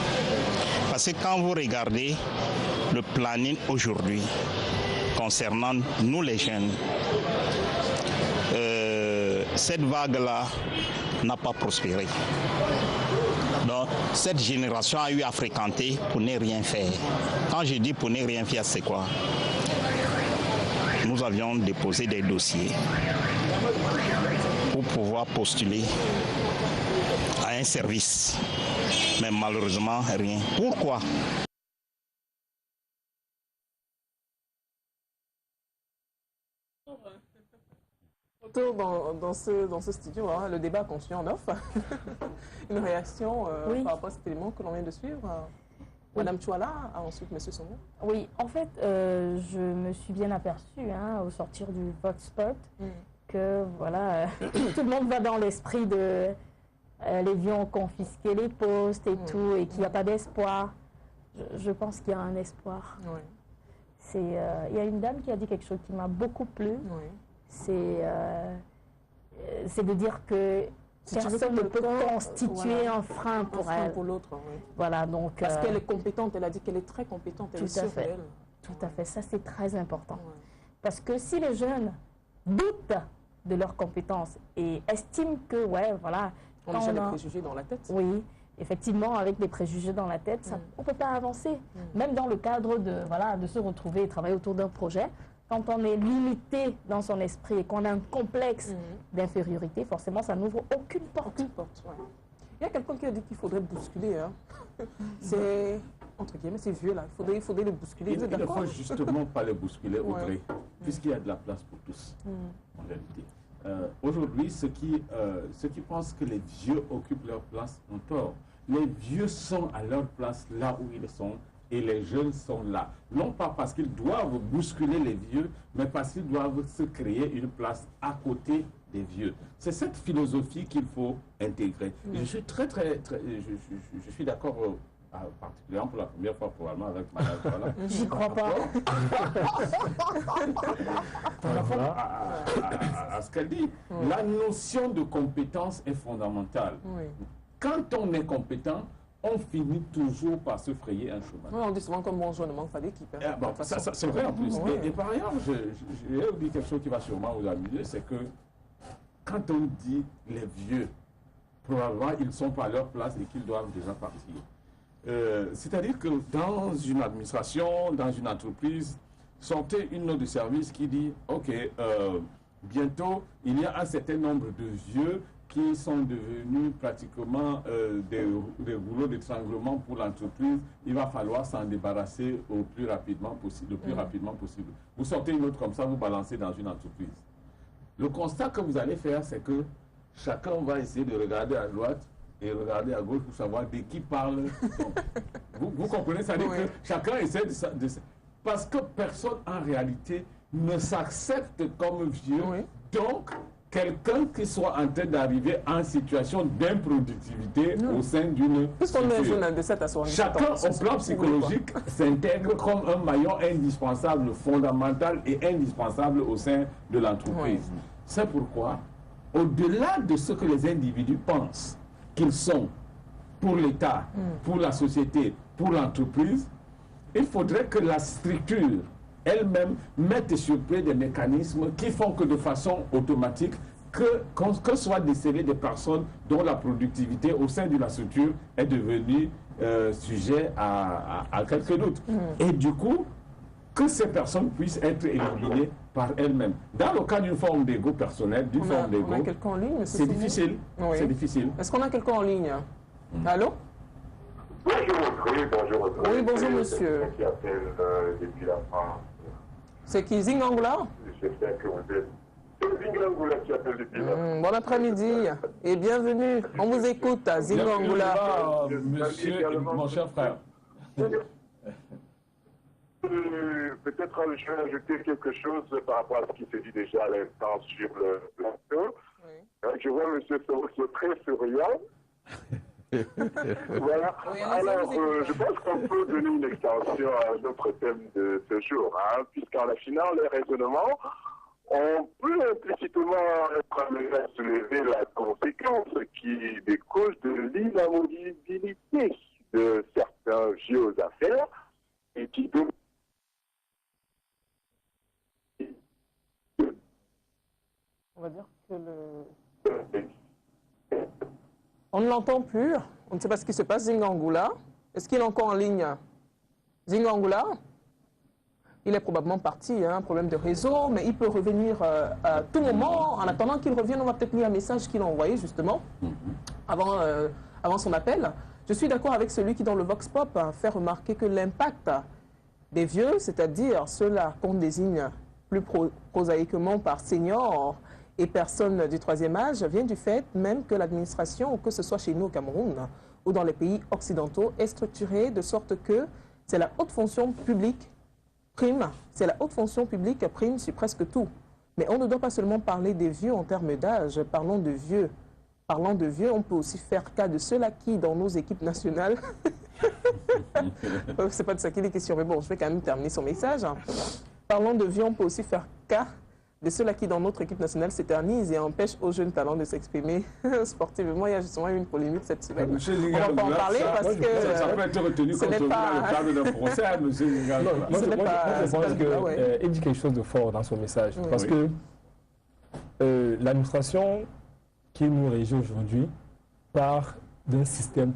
Parce que quand vous regardez le planning aujourd'hui concernant nous les jeunes, cette vague-là n'a pas prospéré. Donc, cette génération a eu à fréquenter pour ne rien faire. Quand je dis pour ne rien faire, c'est quoi? Nous avions déposé des dossiers pour pouvoir postuler à un service. Mais malheureusement, rien. Pourquoi? Dans ce studio, hein, le débat qu'on suit en off. Une réaction par rapport à cet élément que l'on vient de suivre. Madame Chouala, ensuite Monsieur Songo. Oui, en fait, je me suis bien aperçue au sortir du vote spot que voilà, tout le monde va dans l'esprit de les vieux ont confisqué les postes et tout, et qu'il n'y a pas d'espoir. Je pense qu'il y a un espoir. Oui. Il y a une dame qui a dit quelque chose qui m'a beaucoup plu. Oui. C'est de dire que personne ne peut constituer un frein pour elle. Pour l'autre, oui. Voilà, donc, parce qu'elle est compétente, elle a dit qu'elle est très compétente, elle est sûre d'elle. Tout à fait, ça c'est très important. Parce que si les jeunes doutent de leurs compétences et estiment que, voilà... On a des préjugés dans la tête. Oui, effectivement, avec des préjugés dans la tête, on ne peut pas avancer. Même dans le cadre de se retrouver et travailler autour d'un projet, quand on est limité dans son esprit et qu'on a un complexe d'infériorité, forcément, ça n'ouvre aucune porte. Aucune porte, ouais. Il y a quelqu'un qui a dit qu'il faudrait bousculer. Hein. C'est, entre guillemets, c'est vieux là. Il faudrait les bousculer. Il ne faut justement pas les bousculer, Audrey, puisqu'il y a de la place pour tous, en réalité. Aujourd'hui, ceux qui pensent que les vieux occupent leur place ont tort. Les vieux sont à leur place là où ils sont. Et les jeunes sont là. Non pas parce qu'ils doivent bousculer les vieux, mais parce qu'ils doivent se créer une place à côté des vieux. C'est cette philosophie qu'il faut intégrer. Et je suis je suis d'accord, particulièrement pour la première fois probablement avec Madame Voilà. J'y crois pas. Par rapport à ce qu'elle dit, la notion de compétence est fondamentale. Quand on est compétent, on finit toujours par se frayer un chemin. Oui, on dit souvent comme bon joueur ne manque pas d'équipe. Hein. C'est vrai en plus. Et par ailleurs, je vais vous dire quelque chose qui va sûrement vous amuser, c'est que quand on dit les vieux, probablement ils ne sont pas à leur place et qu'ils doivent déjà partir. C'est-à-dire que dans une administration, dans une entreprise, sortez une note de service qui dit « Ok, bientôt, il y a un certain nombre de vieux qui sont devenus pratiquement des rouleaux d'étranglement pour l'entreprise. Il va falloir s'en débarrasser le plus rapidement possible. Vous sortez une note comme ça, vous balancez dans une entreprise. Le constat que vous allez faire, c'est que chacun va essayer de regarder à droite et regarder à gauche pour savoir de qui parle. Vous comprenez? Ça veut dire que chacun essaie de... Parce que personne, en réalité, ne s'accepte comme vieux. Donc, quelqu'un qui soit en train d'arriver en situation d'improductivité au sein d'une structure. Chacun, au plan psychologique, s'intègre comme un maillon indispensable, fondamental et indispensable au sein de l'entreprise. C'est pourquoi, au-delà de ce que les individus pensent qu'ils sont pour l'État, pour la société, pour l'entreprise, il faudrait que la structure elle-même mette sur pied des mécanismes qui font que de façon automatique, que soient décelées des personnes dont la productivité au sein de la structure est devenue sujet à quelques doutes. Et du coup, que ces personnes puissent être éliminées par elles-mêmes. Dans le cas d'une forme d'ego personnel, d'une forme d'ego, c'est difficile. C'est difficile. Est-ce qu'on a quelqu'un en ligne? Allô? Bonjour. Oui, bonjour monsieur. Qui appelle depuis la France. C'est qui, Zingangula? J'espère que vous êtes... C'est Zingangula qui appelle depuis la France. Bon après-midi et bienvenue. On vous écoute, Zingangula. Monsieur, mon cher frère. Peut-être je vais ajouter quelque chose par rapport à ce qui s'est dit déjà à l'instant sur le plateau. Je vois M. Soro qui est très souriant. Voilà. Alors, je pense qu'on peut donner une extension à notre thème de ce jour, hein, puisqu'en affinant les raisonnements, on peut implicitement être amené à soulever la conséquence qui découle de l'inamovibilité de certains vieux affaires et qui dominent. On va dire que on ne l'entend plus. On ne sait pas ce qui se passe. Zingangula. Est-ce qu'il est encore en ligne? Zingangula? Il est probablement parti, un problème de réseau, mais il peut revenir à tout moment. En attendant qu'il revienne, on va peut-être lire un message qu'il a envoyé justement avant son appel. Je suis d'accord avec celui qui, dans le Vox Pop, fait remarquer que l'impact des vieux, c'est-à-dire ceux-là qu'on désigne plus prosaïquement par seniors et personnes du troisième âge, vient du fait même que l'administration, que ce soit chez nous au Cameroun ou dans les pays occidentaux, est structurée de sorte que c'est la haute fonction publique prime, prime sur presque tout. Mais on ne doit pas seulement parler des vieux en termes d'âge, parlons de vieux. Parlant de vieux, on peut aussi faire cas de ceux-là qui, dans nos équipes nationales, c'est pas de ça qu'il est question, mais bon, je vais quand même terminer son message. Parlant de vieux, on peut aussi faire cas de ceux-là qui, dans notre équipe nationale, s'éternisent et empêchent aux jeunes talents de s'exprimer sportivement. Il y a justement eu une polémique cette semaine. On va pas en parler parce que ça peut être retenu comme dans le cadre d'un procès, monsieur Zingangula. Moi, je pense qu'il dit quelque chose de fort dans son message. Parce que l'administration qui nous régit aujourd'hui part d'un système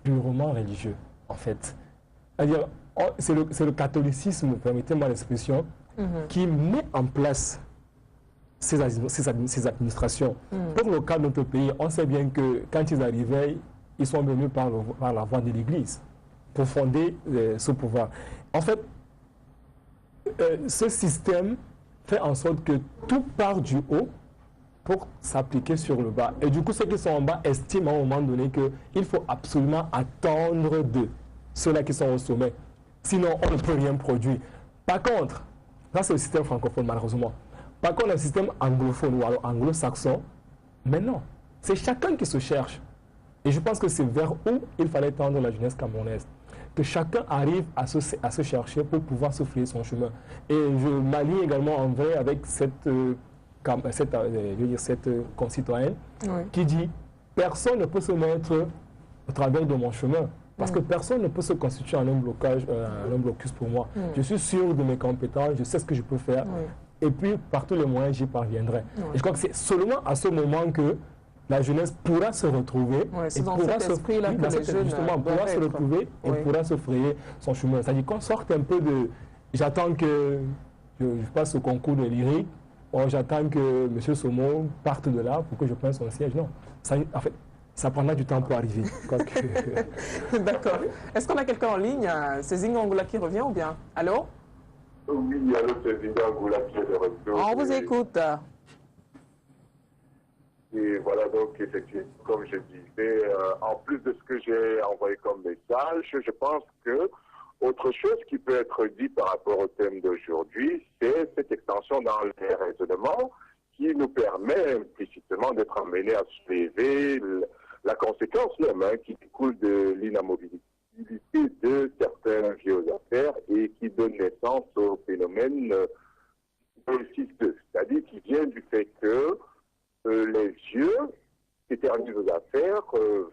purement religieux, en fait. C'est-à-dire, c'est le catholicisme, permettez-moi l'expression, qui met en place ces administrations. Pour le cas de notre pays, on sait bien que quand ils arrivaient, ils sont venus par la voie de l'Église pour fonder ce pouvoir. En fait, ce système fait en sorte que tout part du haut pour s'appliquer sur le bas. Et du coup, ceux qui sont en bas estiment à un moment donné qu'il faut absolument attendre de ceux-là qui sont au sommet. Sinon, on ne peut rien produire. Par contre, ça c'est le système francophone malheureusement. Par contre, le système anglophone ou alors anglo-saxon, mais non, c'est chacun qui se cherche. Et je pense que c'est vers où il fallait tendre la jeunesse camerounaise. Que chacun arrive à se chercher pour pouvoir se frayer son chemin. Et je m'allie également en vrai avec cette concitoyenne qui dit « Personne ne peut se mettre au travers de mon chemin. » Parce que personne ne peut se constituer un homme blocus pour moi. Je suis sûr de mes compétences, je sais ce que je peux faire. Et puis, par tous les moyens, j'y parviendrai. Et je crois que c'est seulement à ce moment que la jeunesse pourra se retrouver et pourra se retrouver et pourra se frayer son chemin. C'est-à-dire qu'on sorte un peu de... J'attends que je passe au concours de lyrique, j'attends que M. Somo parte de là pour que je prenne son siège. Non. En fait, ça prendra du temps pour arriver. D'accord. Est-ce qu'on a quelqu'un en ligne? C'est Zingangula qui revient ou bien? Allô? Oui, allô, c'est Zingangula qui est de retour. On vous écoute. Et voilà, donc, effectivement, comme je disais, en plus de ce que j'ai envoyé comme message, je pense que autre chose qui peut être dit par rapport au thème d'aujourd'hui, c'est cette extension dans les raisonnements qui nous permet implicitement d'être amenés à soulever la conséquence même qui découle de l'inamovibilité de certains vieux affaires et qui donne naissance au phénomène policiste, c'est-à-dire qui vient du fait que les vieux s'éternisent aux affaires,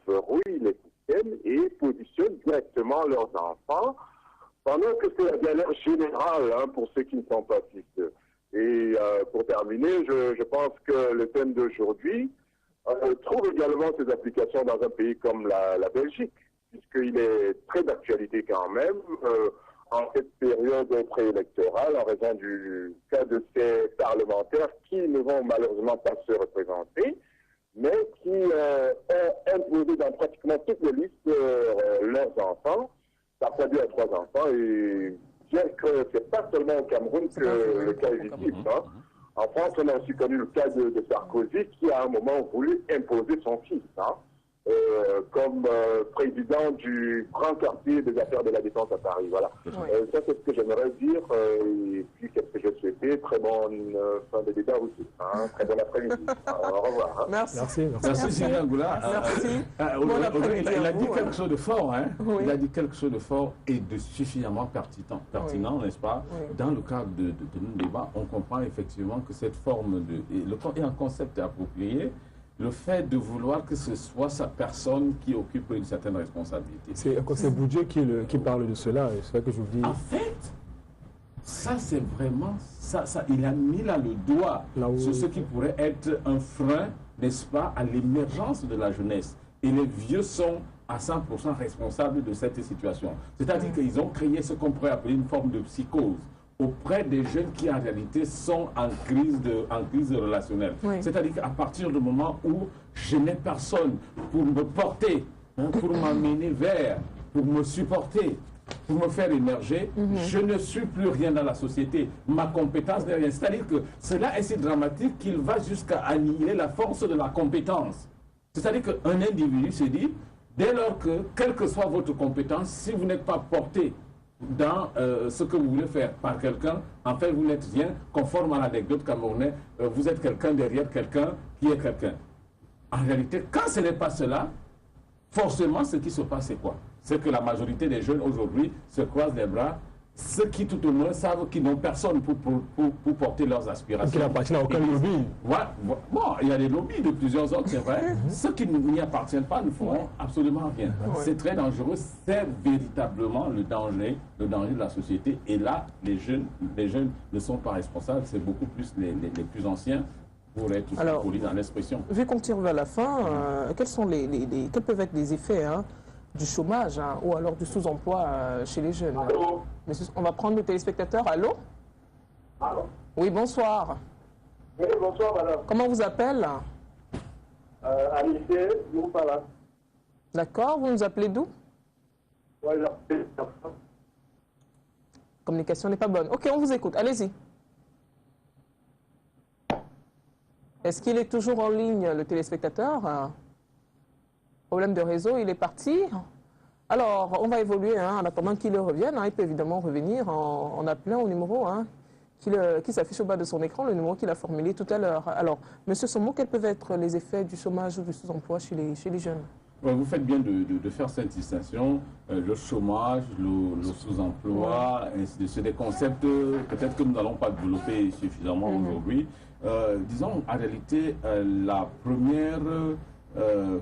verrouillent les systèmes et positionnent directement leurs enfants, pendant que c'est la galère générale pour ceux qui ne sont pas fils. Et pour terminer, je pense que le thème d'aujourd'hui trouve également ses applications dans un pays comme la Belgique, puisqu'il est très d'actualité quand même en cette période préélectorale en raison du cas de ces parlementaires qui ne vont malheureusement pas se représenter, mais qui ont imposé dans pratiquement toutes les listes leurs enfants, parfois 2 à 3 enfants, et bien que ce n'est pas seulement au Cameroun que le cas est visible. En France, on a aussi connu le cas de Sarkozy qui, à un moment, voulu imposer son fils. comme président du grand quartier des affaires de la Défense à Paris. Voilà. Ça, c'est ce que j'aimerais dire. Et puis, qu'est-ce que je souhaitais? Très bonne fin de débat aussi. Hein? Très bon après-midi. Au revoir. Hein? Merci. Merci, Sylvain Goula. Merci. Il a dit quelque chose de fort. Hein? Oui. Il a dit quelque chose de fort et de suffisamment pertinent, n'est-ce pas? Oui. Dans le cadre de nos débats, on comprend effectivement que cette forme et un concept approprié. Le fait de vouloir que ce soit sa personne qui occupe une certaine responsabilité. C'est Boudjé qui parle de cela, c'est vrai que je vous dis. En fait, ça c'est vraiment, il a mis là le doigt sur ce qui pourrait être un frein, n'est-ce pas, à l'émergence de la jeunesse. Et les vieux sont à 100% responsables de cette situation. C'est-à-dire qu'ils ont créé ce qu'on pourrait appeler une forme de psychose auprès des jeunes qui en réalité sont en crise relationnelle. Oui. C'est-à-dire qu'à partir du moment où je n'ai personne pour me porter, pour m'amener vers, pour me supporter, pour me faire émerger, je ne suis plus rien dans la société. Ma compétence n'est rien. C'est-à-dire que cela est si dramatique qu'il va jusqu'à annihiler la force de la compétence. C'est-à-dire qu'un individu se dit, dès lors que, quelle que soit votre compétence, si vous n'êtes pas porté dans ce que vous voulez faire par quelqu'un, en fait, vous n'êtes rien, conforme à l'anecdote camerounaise, vous êtes quelqu'un derrière quelqu'un qui est quelqu'un. En réalité, quand ce n'est pas cela, forcément, ce qui se passe, c'est quoi? C'est que la majorité des jeunes aujourd'hui se croisent les bras, ceux qui tout au moins savent qu'ils n'ont personne pour porter leurs aspirations. Qui n'appartiennent à aucun lobby. Bon, il y a des lobbies de plusieurs autres, c'est vrai. Ceux qui n'y appartiennent pas ne feront absolument rien. C'est très dangereux, c'est véritablement le danger de la société. Et là, les jeunes ne sont pas responsables, c'est beaucoup plus les plus anciens pour être polis dans l'expression. Vu qu'on tire vers la fin, quels peuvent être les effets du chômage ou alors du sous-emploi chez les jeunes? Allô? On va prendre le téléspectateur. Allô? Allô? Oui, bonsoir. Oui, bonsoir, madame. Comment vous appelez? Alice, nous parlons. D'accord, vous nous appelez d'où? Oui, communication n'est pas bonne. Ok, on vous écoute, allez-y. Est-ce qu'il est toujours en ligne, le téléspectateur? Problème de réseau, il est parti. Alors, on va évoluer en attendant qu'il revienne. Il peut évidemment revenir en appelant au numéro qui s'affiche au bas de son écran, le numéro qu'il a formulé tout à l'heure. Alors, Monsieur Somo, quels peuvent être les effets du chômage ou du sous-emploi chez les jeunes? Vous faites bien de faire cette distinction. Le chômage, le sous-emploi, c'est des concepts peut-être que nous n'allons pas développer suffisamment aujourd'hui. Disons, en réalité, la première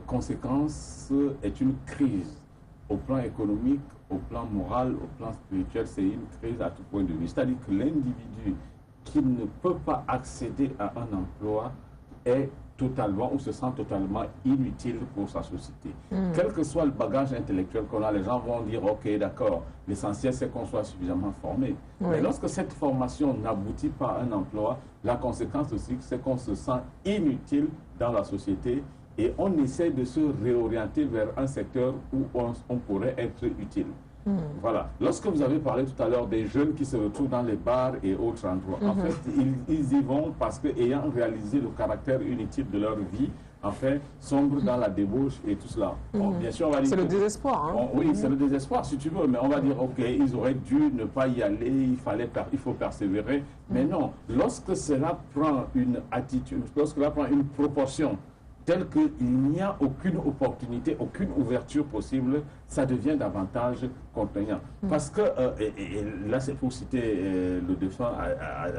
conséquence est une crise au plan économique, au plan moral, au plan spirituel. C'est une crise à tout point de vue. C'est-à-dire que l'individu qui ne peut pas accéder à un emploi est totalement ou se sent totalement inutile pour sa société. Quel que soit le bagage intellectuel qu'on a, les gens vont dire ok, d'accord, l'essentiel c'est qu'on soit suffisamment formé. Mais lorsque cette formation n'aboutit pas à un emploi, la conséquence aussi c'est qu'on se sent inutile dans la société et on essaie de se réorienter vers un secteur où on pourrait être utile. Voilà. Lorsque vous avez parlé tout à l'heure des jeunes qui se retrouvent dans les bars et autres endroits, en fait, ils y vont parce qu'ayant réalisé le caractère inutile de leur vie, en fait, sombrent dans la débauche et tout cela. Bon, bien sûr, on va dire c'est le désespoir. Oui, c'est le désespoir, si tu veux, mais on va dire, ok, ils auraient dû ne pas y aller, il faut persévérer. Mais non, lorsque cela prend une attitude, lorsque cela prend une proportion tel qu'il n'y a aucune opportunité, aucune ouverture possible, ça devient davantage contraignant. Parce que, et là c'est pour citer le défunt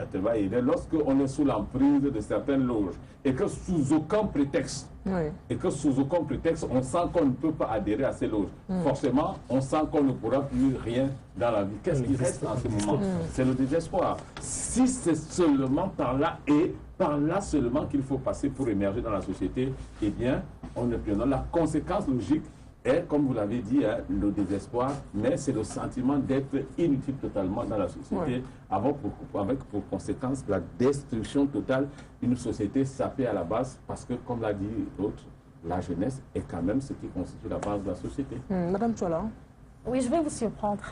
Ateba, lorsqu'on est sous l'emprise de certaines loges, et que sous aucun prétexte, on sent qu'on ne peut pas adhérer à ces loges, forcément, on sent qu'on ne pourra plus rien dans la vie. Qu'est-ce qui reste en ce moment? C'est le désespoir. Si c'est seulement par là et par là seulement qu'il faut passer pour émerger dans la société, eh bien, on ne peut pas. La conséquence logique est, comme vous l'avez dit, le désespoir, mais c'est le sentiment d'être inutile totalement dans la société, avec pour conséquence la destruction totale d'une société sapée à la base, parce que, comme l'a dit l'autre, la jeunesse est quand même ce qui constitue la base de la société. Madame Chola. Oui, je vais vous surprendre.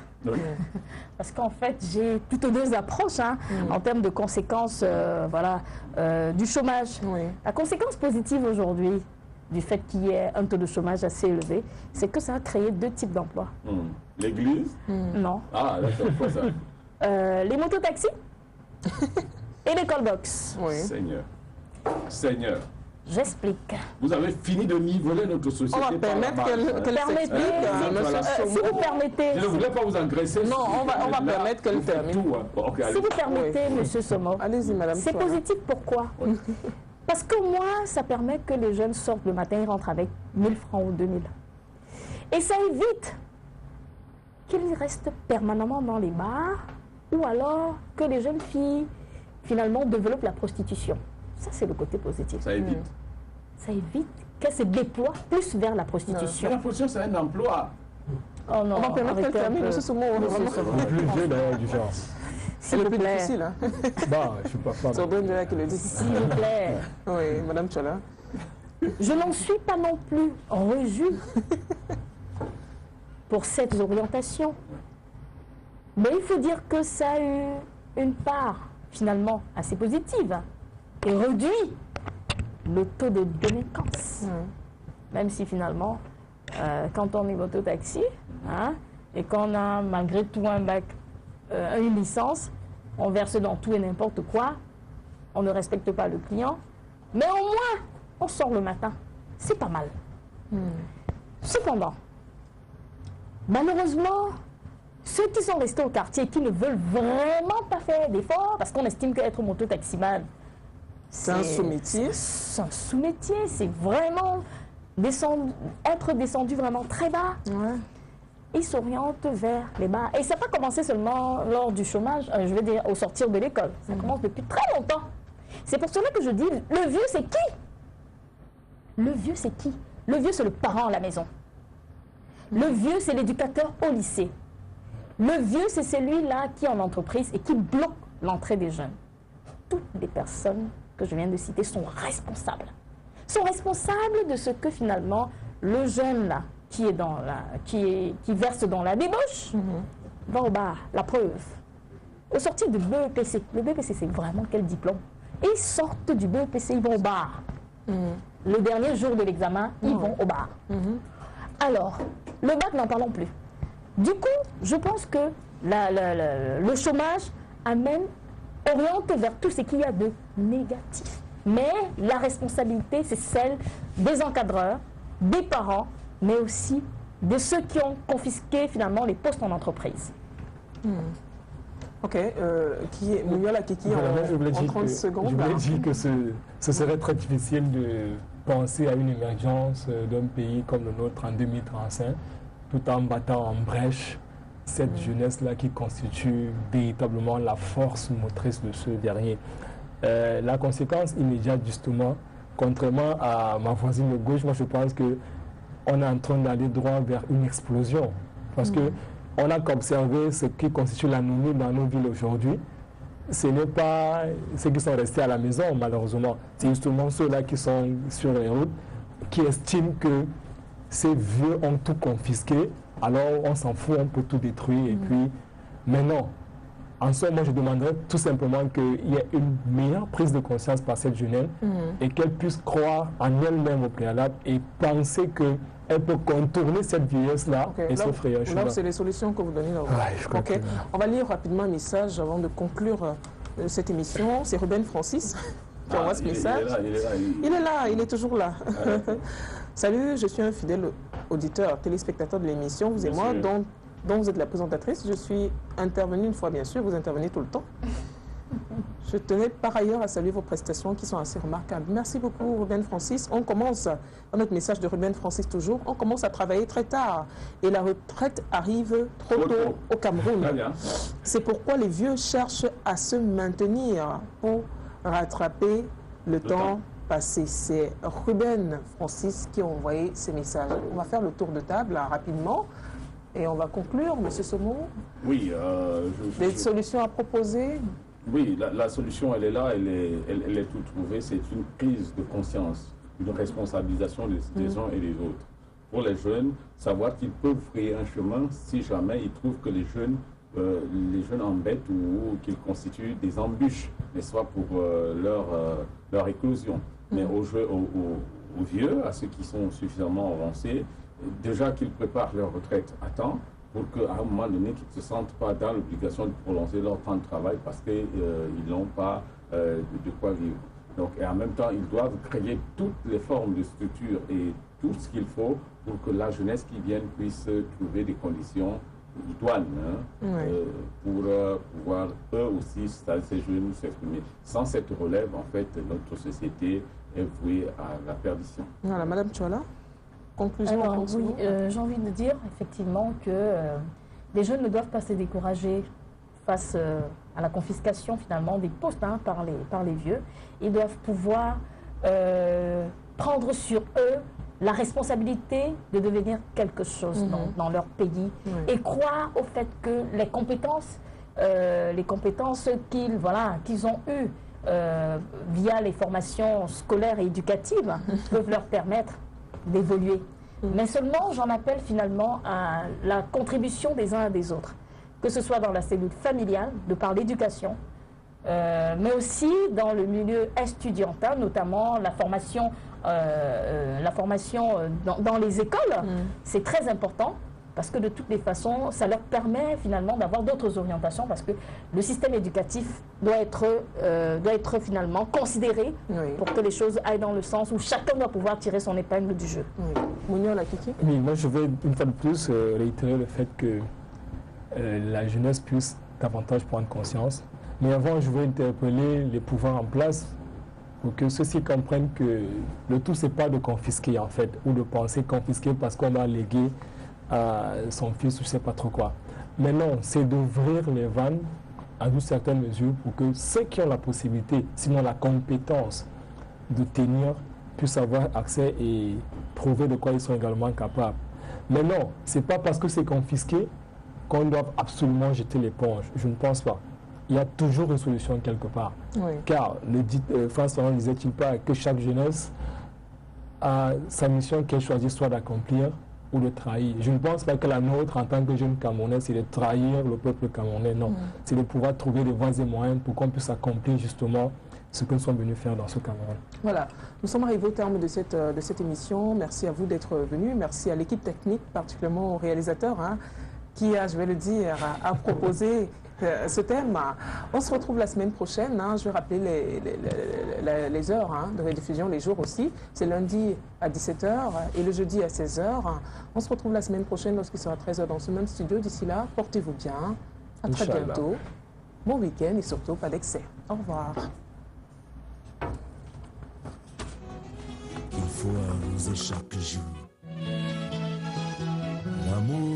Parce qu'en fait, j'ai plutôt deux approches en termes de conséquences du chômage. La conséquence positive aujourd'hui, du fait qu'il y ait un taux de chômage assez élevé, c'est que ça a créé deux types d'emplois. L'église? Non. Ah, d'accord, quoi ça? Les mototaxis et les callbox. Oui. Seigneur. Seigneur. J'explique. Vous avez fini de niveler notre société. On va permettre qu'elle s'explique. Si vous permettez... Je ne voulais pas vous engraisser. Non, on va permettre qu'elle termine. Si vous permettez, monsieur Somo, allez-y, madame. C'est positif, pourquoi? Parce que moi, ça permet que les jeunes sortent le matin et rentrent avec 1000 francs ou 2000. Et ça évite qu'ils restent permanemment dans les bars ou alors que les jeunes filles, finalement, développent la prostitution. Ça, c'est le côté positif. Ça évite. Ça évite qu'elles se déploient plus vers la prostitution. La prostitution, c'est un emploi. Oh non, on va permettre qu'elle termine, monsieur Somo. Le plus vieux, d'ailleurs, du genre. C'est le plus difficile. Hein. Bah, je ne suis pas fan. C'est Audrey Njoya qui le dit. S'il vous plaît. Oui, madame Tchola. Je n'en suis pas non plus réjouie pour cette orientation. Mais il faut dire que ça a eu une part, finalement, assez positive et réduit le taux de délinquance. Même si, finalement, quand on est mototaxi, hein, et qu'on a malgré tout un bac, une licence, on verse dans tout et n'importe quoi, on ne respecte pas le client, mais au moins, on sort le matin. C'est pas mal. Cependant, malheureusement, ceux qui sont restés au quartier et qui ne veulent vraiment pas faire d'efforts, parce qu'on estime qu'être mototaximan, c'est un sous-métier. C'est un sous-métier, c'est vraiment être descendu vraiment très bas. Ils s'orientent vers les bars. Et ça n'a pas commencé seulement lors du chômage, je veux dire au sortir de l'école. Ça commence depuis très longtemps. C'est pour cela que je dis, le vieux c'est qui? Le vieux c'est qui? Le vieux c'est le parent à la maison. Le vieux c'est l'éducateur au lycée. Le vieux c'est celui-là qui est en entreprise et qui bloque l'entrée des jeunes. Toutes les personnes que je viens de citer sont responsables. Sont responsables de ce que finalement le jeune là, qui verse dans la débauche, va au bar. La preuve. Au sortir du BEPC, le BEPC c'est vraiment quel diplôme? Et ils sortent du BEPC, ils vont au bar. Le dernier jour de l'examen, ils vont au bar. Alors, le bac, n'en parlons plus. Du coup, je pense que le chômage oriente vers tout ce qu'il y a de négatif. Mais la responsabilité, c'est celle des encadreurs, des parents, mais aussi de ceux qui ont confisqué finalement les postes en entreprise. Ok, Mouyola Kiki en 30 secondes. Je voulais dire que ce serait très difficile de penser à une émergence d'un pays comme le nôtre en 2035, tout en battant en brèche cette jeunesse-là qui constitue véritablement la force motrice de ce dernier. La conséquence immédiate, justement, contrairement à ma voisine de gauche, moi je pense qu'on est en train d'aller droit vers une explosion. Parce qu'on n'a qu'observé ce qui constitue l'anomie dans nos villes aujourd'hui. Ce n'est pas ceux qui sont restés à la maison, malheureusement. C'est justement ceux-là qui sont sur les routes, qui estiment que ces vieux ont tout confisqué, alors on s'en fout, on peut tout détruire. Et puis, maintenant, en soi, moi je demanderais tout simplement qu'il y ait une meilleure prise de conscience par cette jeunesse et qu'elle puisse croire en elle-même au préalable et penser qu'elle peut contourner cette vieillesse-là et s'offrir un chemin. Là, c'est les solutions que vous donnez. On va lire rapidement un message avant de conclure cette émission. C'est Ruben Francis qui envoie ce message. Il est là, il est toujours là. Salut, je suis un fidèle auditeur, téléspectateur de l'émission, vous et moi, dont vous êtes la présentatrice. Je suis intervenue une fois, bien sûr, vous intervenez tout le temps. Je tenais par ailleurs à saluer vos prestations qui sont assez remarquables. Merci beaucoup, Ruben Francis. On commence, dans notre message de Ruben Francis toujours, on commence à travailler très tard et la retraite arrive trop tôt au Cameroun. C'est pourquoi les vieux cherchent à se maintenir pour rattraper le temps passé. C'est Ruben Francis qui a envoyé ces messages. On va faire le tour de table là, rapidement. Et on va conclure, M. Somo. Oui. Des solutions à proposer? Oui, la solution, elle est là, elle est toute trouvée. C'est une prise de conscience, une responsabilisation des uns et des autres. Pour les jeunes, savoir qu'ils peuvent frayer un chemin si jamais ils trouvent que les jeunes embêtent ou qu'ils constituent des embûches, n'est-ce pas, pour leur éclosion. Mais aux vieux, à ceux qui sont suffisamment avancés, déjà qu'ils préparent leur retraite à temps, pour qu'à un moment donné, qu'ils ne se sentent pas dans l'obligation de prolonger leur temps de travail parce qu'ils n'ont pas de quoi vivre. Donc, et en même temps, ils doivent créer toutes les formes de structure et tout ce qu'il faut pour que la jeunesse qui vient puisse trouver des conditions idoines pour pouvoir eux aussi, ces jeunes, s'exprimer. Sans cette relève, en fait, notre société est vouée à la perdition. Voilà, Madame Tchola, conclusion. Alors, oui, j'ai envie de dire effectivement que les jeunes ne doivent pas se décourager face à la confiscation finalement des postes par les vieux. Ils doivent pouvoir prendre sur eux la responsabilité de devenir quelque chose dans leur pays et croire au fait que les compétences qu'ils ont eues via les formations scolaires et éducatives peuvent leur permettre d'évoluer. Mais seulement, j'en appelle finalement à la contribution des uns et des autres, que ce soit dans la cellule familiale, de par l'éducation, mais aussi dans le milieu estudiantin, notamment la formation dans les écoles. C'est très important parce que de toutes les façons, ça leur permet finalement d'avoir d'autres orientations parce que le système éducatif doit être finalement considéré pour que les choses aillent dans le sens où chacun doit pouvoir tirer son épingle du jeu. Mounion Lakiki. Oui, moi je vais une fois de plus réitérer le fait que la jeunesse puisse davantage prendre conscience. Mais avant, je veux interpeller les pouvoirs en place pour que ceux-ci comprennent que le tout, c'est pas de confisquer en fait, ou de penser confisquer parce qu'on a légué à son fils ou je sais pas trop quoi. Mais non, c'est d'ouvrir les vannes à une certaine mesure pour que ceux qui ont la possibilité, sinon la compétence de tenir, puissent avoir accès et prouver de quoi ils sont également capables. Mais non, c'est pas parce que c'est confisqué qu'on doit absolument jeter l'éponge. Je ne pense pas. Il y a toujours une solution quelque part. Car François ne disait-il pas que chaque jeunesse a sa mission qu'elle choisit soit d'accomplir ou de trahir. Je ne pense pas que la nôtre en tant que jeune Camerounais, c'est de trahir le peuple camerounais. Non, c'est de pouvoir trouver des voies et moyens pour qu'on puisse accomplir justement ce que nous sommes venus faire dans ce Cameroun. Voilà, nous sommes arrivés au terme de cette émission. Merci à vous d'être venus. Merci à l'équipe technique, particulièrement au réalisateur, qui a, je vais le dire, a proposé ce thème. On se retrouve la semaine prochaine. Je vais rappeler les heures de rediffusion, les jours aussi. C'est lundi à 17h et le jeudi à 16h. On se retrouve la semaine prochaine lorsqu'il sera 13h dans ce même studio. D'ici là, portez-vous bien. À très bientôt. Bon week-end et surtout pas d'excès. Au revoir. Il faut arroser chaque jour l'amour.